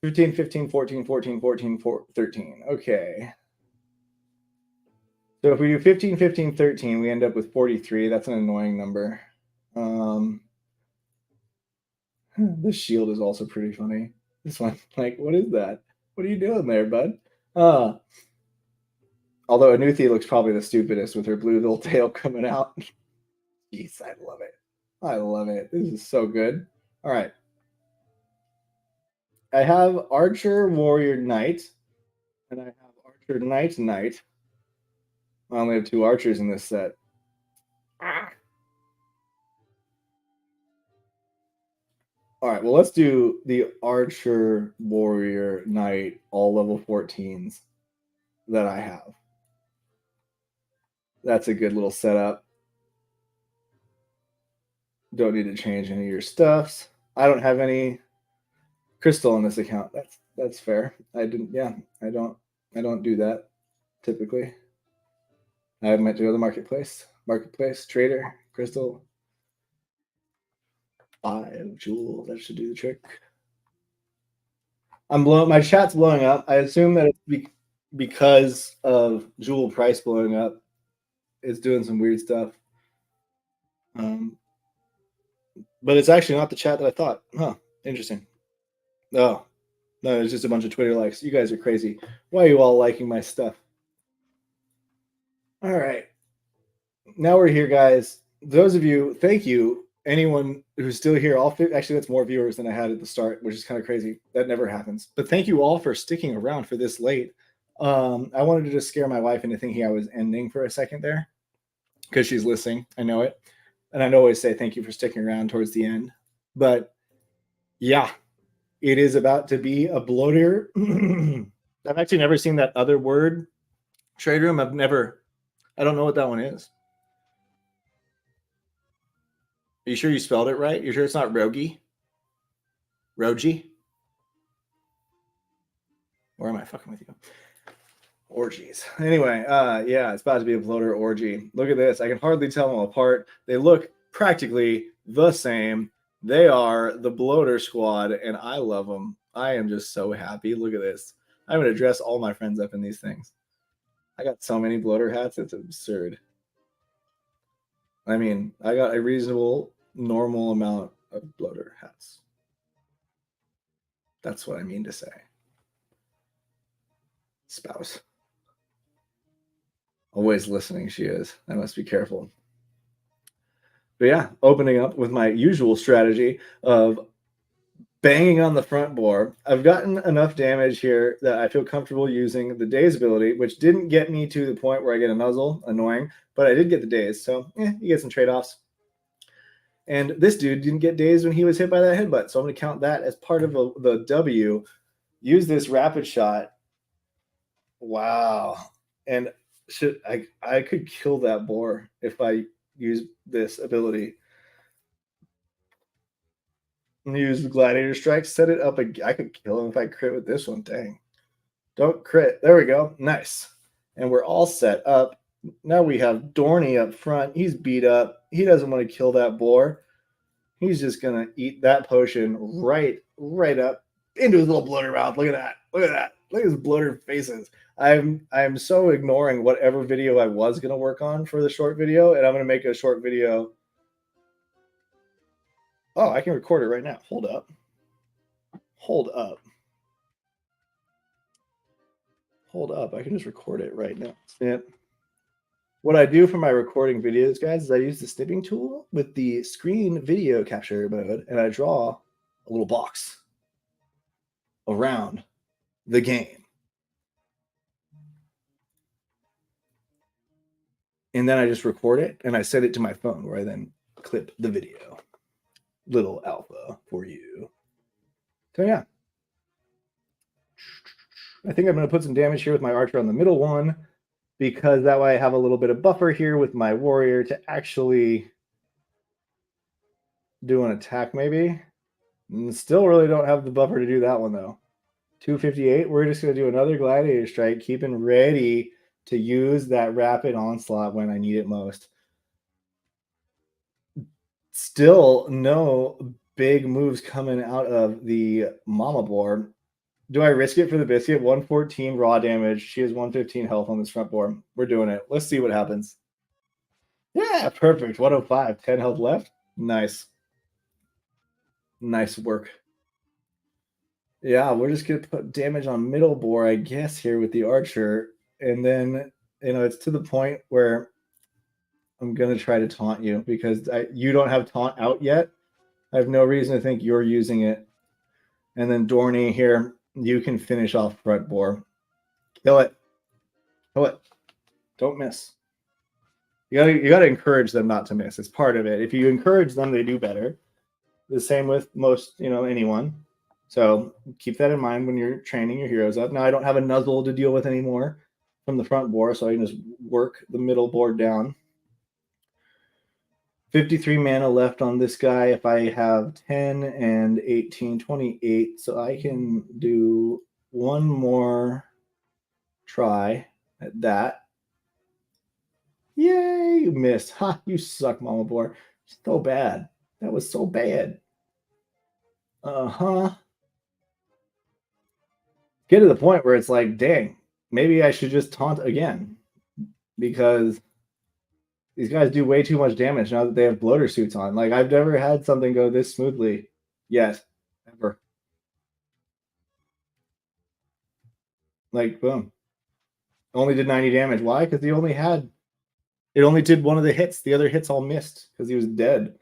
15, 15, 14, 14, 14, 13. Okay. So if we do 15, 15, 13, we end up with 43. That's an annoying number. This shield is also pretty funny. This one, like, what is that? What are you doing there, bud? Although Anuthi looks probably the stupidest with her blue little tail coming out. Jeez, I love it. I love it. This is so good. All right. I have Archer, Warrior, Knight, and I have Archer, Knight, Knight. I only have 2 archers in this set. All right, well, let's do the Archer, Warrior, Knight, all level 14s that I have. That's a good little setup. Don't need to change any of your stuffs. I don't have any crystal on this account. That's fair. I don't do that typically. I meant to go to the marketplace. Marketplace, trader, crystal. 5 jewels. That should do the trick. My chat's blowing up. I assume that it's because of jewel price blowing up. It's doing some weird stuff. But it's actually not the chat that I thought. Huh. Interesting. Oh. No, it's just a bunch of Twitter likes. You guys are crazy. Why are you all liking my stuff? All right. Now we're here, guys. Those of you, thank you. Anyone who's still here, actually, that's more viewers than I had at the start, which is kind of crazy. That never happens. But thank you all for sticking around for this late. I wanted to just scare my wife into thinking I was ending for a second there because she's listening. I know it. And I always say thank you for sticking around towards the end. But yeah, it is about to be a bloater. I've actually never seen that other word, trade room. I don't know what that one is. Are you sure you spelled it right? You sure it's not Rogi? Rogi? Or am I fucking with you? Orgies. Anyway, yeah, it's about to be a bloater orgy. Look at this. I can hardly tell them apart. They look practically the same. They are the bloater squad, and I love them. I am just so happy. Look at this. I'm going to dress all my friends up in these things. I got so many bloater hats. It's absurd. I mean, I got a reasonable, normal amount of bloater hats. That's what I mean to say. Spouse. Always listening, she is. I must be careful. But yeah, opening up with my usual strategy of banging on the front board. I've gotten enough damage here that I feel comfortable using the daze ability, which didn't get me to the point where I get a muzzle, annoying, but I did get the daze, so you get some trade-offs. And this dude didn't get dazed when he was hit by that headbutt, so I'm going to count that as part of the W. Use this rapid shot. Wow. And I could kill that boar if I use this ability. Use the gladiator strike, set it up again. I could kill him if I crit with this one. Dang. Don't crit. There we go. Nice. And we're all set up. Now we have Dorney up front. He's beat up. He doesn't want to kill that boar. He's just going to eat that potion right up into his little bloater mouth. Look at that. Look at that. Look at his bloater faces. I'm so ignoring whatever video I was going to work on for the short video, and I'm going to make a short video. Oh, I can record it right now. Hold up. Hold up. Hold up. I can just record it right now. Snip. What I do for my recording videos, guys, is I use the snipping tool with the screen video capture mode, and I draw a little box around the game. And then I just record it, and I send it to my phone where I then clip the video. Little alpha for you. So yeah. I think I'm going to put some damage here with my archer on the middle one, because that way I have a little bit of buffer here with my warrior to actually do an attack maybe. And still really don't have the buffer to do that one though. 258, we're just going to do another gladiator strike, keeping ready to use that rapid onslaught when I need it most. Still no big moves coming out of the mama boar. Do I risk it for the biscuit? 114 raw damage. She has 115 health on this front board. We're doing it. Let's see what happens. Yeah, perfect. 105. 10 health left. Nice. Nice work. Yeah, we're just going to put damage on middle boar, I guess, here with the archer. And then, it's to the point where I'm going to try to taunt you because you don't have taunt out yet. I have no reason to think you're using it. And then Dorney here, you can finish off front boar. Kill it. Kill it. Don't miss. You gotta encourage them not to miss. It's part of it. If you encourage them, they do better. The same with most, anyone. So keep that in mind when you're training your heroes up. Now I don't have a nuzzle to deal with anymore from the front board, so I can just work the middle board down. 53 mana left on this guy. If I have 10 and 18, 28, so I can do one more try at that. Yay, you missed. Ha, you suck, Mama Boar. So bad. That was so bad. Uh-huh. Get to the point where it's like, dang, maybe I should just taunt again because these guys do way too much damage now that they have bloater suits on. Like, I've never had something go this smoothly yet, ever. Like, boom. Only did 90 damage. Why? Because it only did one of the hits. The other hits all missed because he was dead.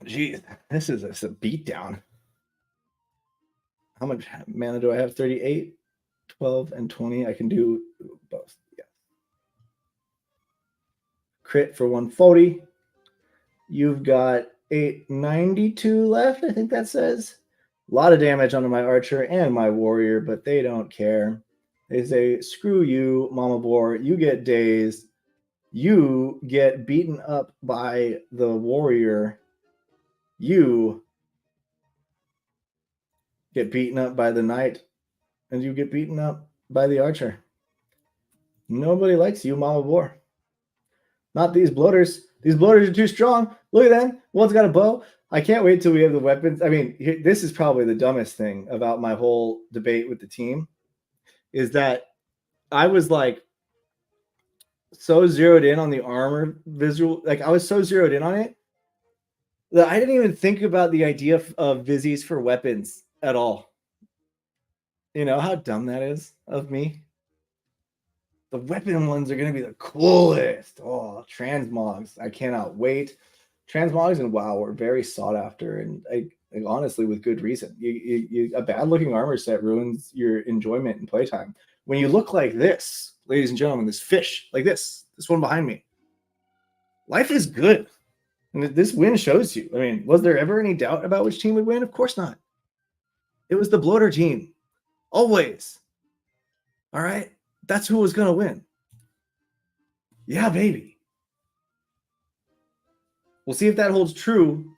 Jeez, this is a beatdown. How much mana do I have? 38, 12, and 20. I can do both. Yeah. Crit for 140. You've got 892 left, I think that says. A lot of damage onto my archer and my warrior, but they don't care. They say, screw you, Mama Boar. You get dazed. You get beaten up by the warrior. You get beaten up by the knight. And you get beaten up by the archer. Nobody likes you, Mama Boar. Not these bloaters. These bloaters are too strong. Look at them. One's got a bow. I can't wait till we have the weapons. I mean, this is probably the dumbest thing about my whole debate with the team is that I was like so zeroed in on the armor visual. Like I was so zeroed in on it that I didn't even think about the idea of Vizzies for weapons at all. You know how dumb that is of me? The weapon ones are going to be the coolest. Oh, transmogs. I cannot wait. Transmogs and WoW are very sought after, and I honestly, with good reason. A bad-looking armor set ruins your enjoyment in playtime. When you look like this, ladies and gentlemen, this fish, like this one behind me, life is good. And this win shows you. I mean, was there ever any doubt about which team would win? Of course not. It was the bloater team. Always. All right? That's who was going to win. Yeah, baby. We'll see if that holds true.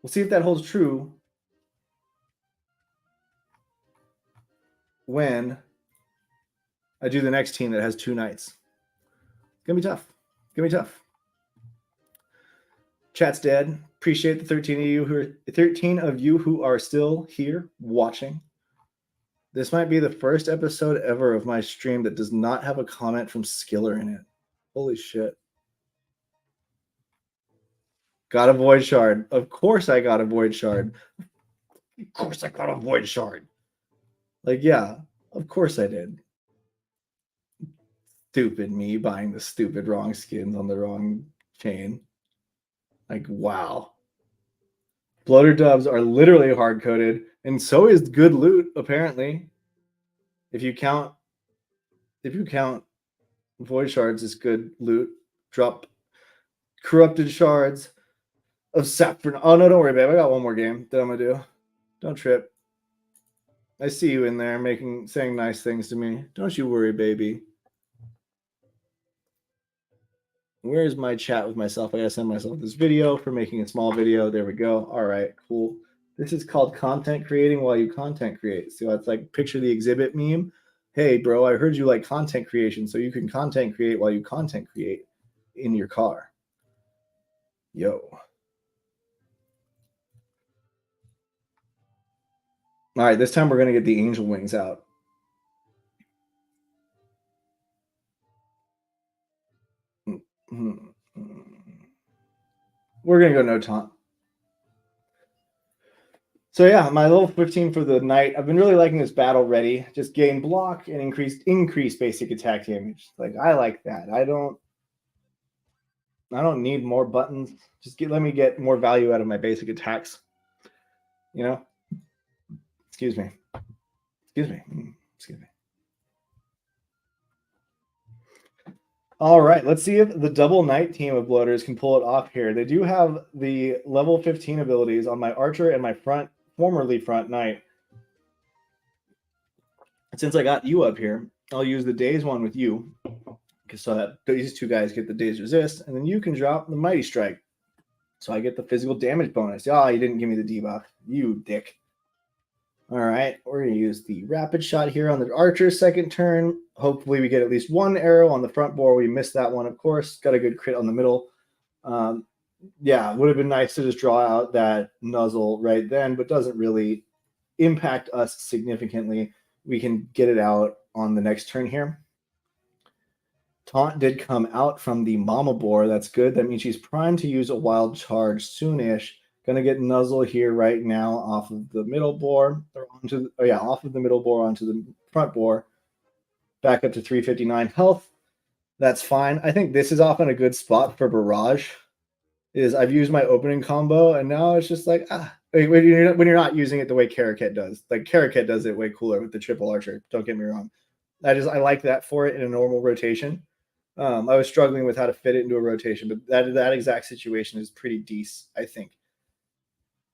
We'll see if that holds true when I do the next team that has 2 knights. It's going to be tough. It's going to be tough. Chat's dead. Appreciate the 13 of you who are still here watching. This might be the first episode ever of my stream that does not have a comment from Skiller in it. Holy shit. Got a Void Shard. Of course I got a Void Shard. Of course I got a Void Shard. Like, yeah, of course I did. Stupid me buying the stupid wrong skins on the wrong chain. Like, wow. Bloater dubs are literally hard-coded, and so is good loot, apparently. If you count Void Shards as good loot, drop corrupted shards of saffron. Oh, no, don't worry, babe. I got one more game that I'm going to do. Don't trip. I see you in there saying nice things to me. Don't you worry, baby. Where's my chat with myself? I got to send myself this video for making a small video. There we go. All right, cool. This is called content creating while you content create. So it's like picture the exhibit meme. Hey, bro, I heard you like content creation, so you can content create while you content create in your car. Yo. All right, this time we're going to get the angel wings out. We're going to go no taunt. So yeah, my level 15 for the knight. I've been really liking this battle ready. Just gain block and increase basic attack damage. Like, I like that. I don't need more buttons. Just let me get more value out of my basic attacks. You know? Excuse me. All right, let's see if the double knight team of bloaters can pull it off here. They do have the level 15 abilities on my archer and my formerly front knight. Since I got you up here, I'll use the daze one with you, so that these two guys get the daze resist, and then you can drop the mighty strike. So I get the physical damage bonus. Oh, you didn't give me the debuff. You dick. All right, we're going to use the rapid shot here on the archer's second turn. Hopefully we get at least one arrow on the front bore. We missed that one, of course. Got a good crit on the middle. Yeah, would have been nice to just draw out that nuzzle right then, but doesn't really impact us significantly. We can get it out on the next turn here. Taunt did come out from the mama boar. That's good. That means she's primed to use a wild charge soonish. Gonna get nuzzle here right now off of the middle boar, or onto off of the middle boar onto the front boar. Back up to 359 health. That's fine. I think this is often a good spot for barrage. I've used my opening combo, and now it's just like when you're not using it the way Karaket does. Like Karaket does it way cooler with the triple archer. Don't get me wrong. I like that for it in a normal rotation. I was struggling with how to fit it into a rotation, but that exact situation is pretty decent, I think.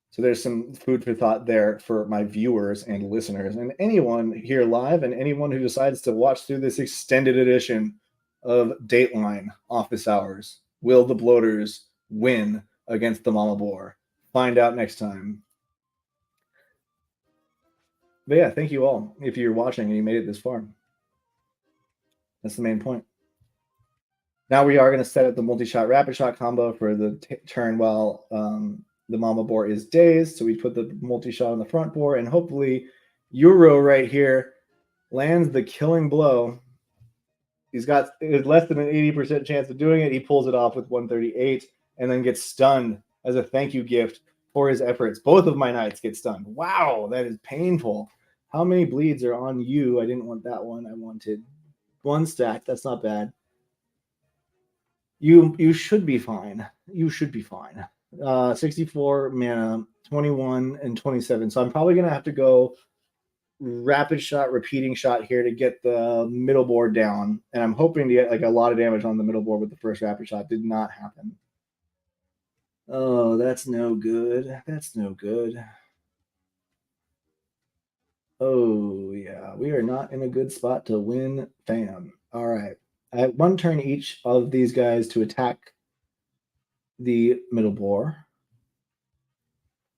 So there's some food for thought there for my viewers and listeners and anyone here live and anyone who decides to watch through this extended edition of Dateline Office Hours. Will the bloaters win against the mama boar? Find out next time. But yeah, thank you all if you're watching and you made it this far. That's the main point. Now we are going to set up the multi-shot rapid shot combo for the turn while the mama boar is dazed. So we put the multi-shot on the front boar, and hopefully Euro right here lands the killing blow. He's got less than an 80% chance of doing it. He pulls it off with 138 and then gets stunned as a thank you gift for his efforts. Both of my knights get stunned. Wow, that is painful. How many bleeds are on you? I didn't want that one. I wanted one stack. That's not bad. You should be fine. You should be fine. 64 mana, 21 and 27. So I'm probably going to have to go rapid shot, repeating shot here to get the middle board down. And I'm hoping to get like a lot of damage on the middle board with the first rapid shot. Did not happen. Oh, that's no good. That's no good. Oh, yeah. We are not in a good spot to win, fam. All right. I have one turn each of these guys to attack the middle boar.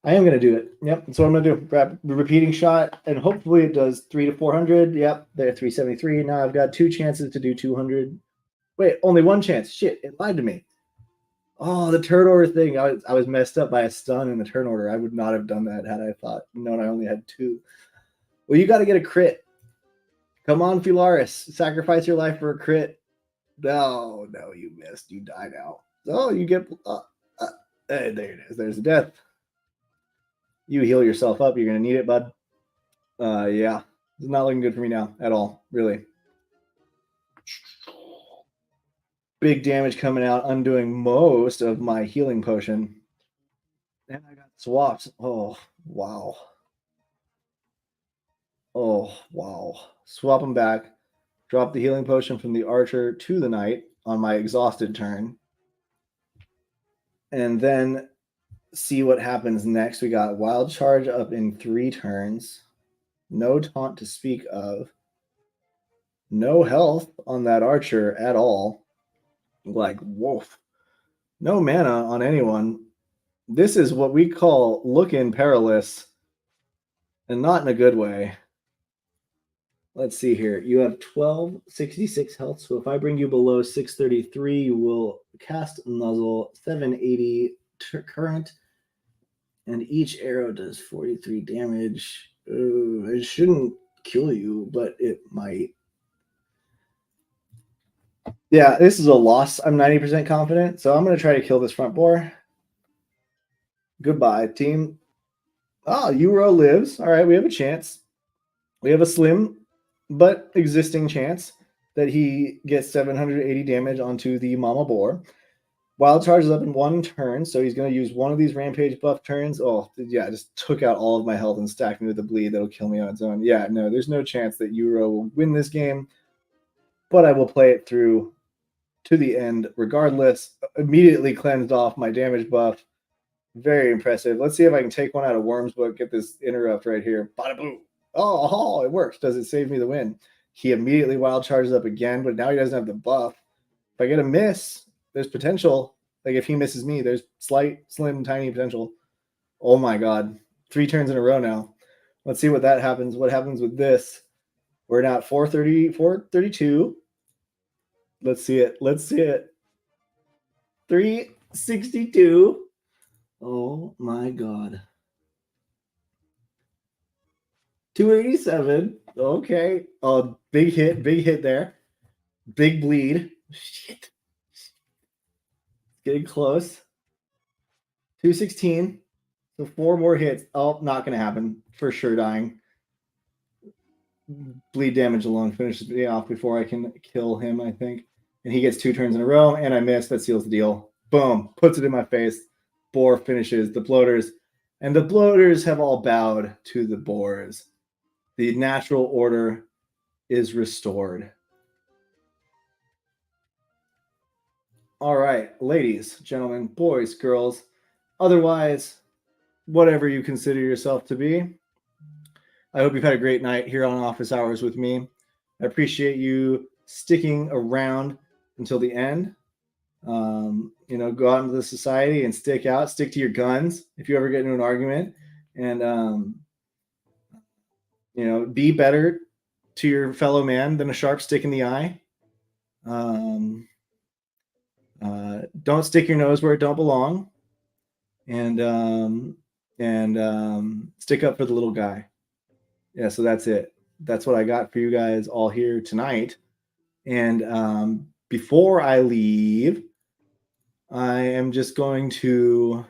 I am going to do it. Yep, that's what I'm going to do. Grab the repeating shot, and hopefully it does 3 to 400. Yep, they're 373. Now I've got 2 chances to do 200. Wait, only 1 chance. Shit, it lied to me. Oh, the turn order thing. I was messed up by a stun in the turn order. I would not have done that had I known I only had 2. Well, you got to get a crit. Come on, Fularis. Sacrifice your life for a crit. No, you missed. You die now. Oh, you get... there it is. There's the death. You heal yourself up. You're going to need it, bud. Yeah. It's not looking good for me now at all, really. Big damage coming out, undoing most of my healing potion. And I got swaps. Oh, wow. Oh, wow. Swap them back. Drop the healing potion from the archer to the knight on my exhausted turn. And then see what happens next. We got wild charge up in 3 turns. No taunt to speak of. No health on that archer at all. Like, woof. No mana on anyone. This is what we call looking perilous, and not in a good way. Let's see here. You have 1266 health, so if I bring you below 633, you will cast Nuzzle, 780 current, and each arrow does 43 damage. It shouldn't kill you, but it might. Yeah, this is a loss. I'm 90% confident, so I'm going to try to kill this front boar. Goodbye, team. Oh, Euro lives. All right, we have a chance. We have a slim but existing chance that he gets 780 damage onto the mama boar. Wild charges up in 1 turn, so he's going to use one of these rampage buff turns. Oh, yeah, just took out all of my health and stacked me with a bleed that'll kill me on its own. Yeah, no, there's no chance that Euro will win this game, but I will play it through to the end regardless. Immediately cleansed off my damage buff. Very impressive. Let's see if I can take one out of Worm's book, get this interrupt right here. Bada boom. Oh, it works. Does it save me the win? He immediately wild charges up again, but now he doesn't have the buff. If I get a miss, there's potential. Like if he misses me, there's slight, slim, tiny potential. Oh my God. 3 turns in a row now. Let's see what that happens. What happens with this? We're now at 430, 432. Let's see it. Let's see it. 362. Oh my God. 287. Okay. Oh, big hit there. Big bleed. Shit. Getting close. 216. So 4 more hits. Oh, not going to happen. For sure dying. Bleed damage alone finishes me off before I can kill him, I think. And he gets 2 turns in a row, and I miss. That seals the deal. Boom. Puts it in my face. Boar finishes. The bloaters. And the bloaters have all bowed to the boars. The natural order is restored. All right, ladies, gentlemen, boys, girls, otherwise, whatever you consider yourself to be, I hope you've had a great night here on Office Hours with me. I appreciate you sticking around until the end. Go out into the society and stick to your guns if you ever get into an argument, and be better to your fellow man than a sharp stick in the eye. Don't stick your nose where it don't belong, and stick up for the little guy. Yeah, so that's it. That's what I got for you guys all here tonight. And before I leave, I am just going to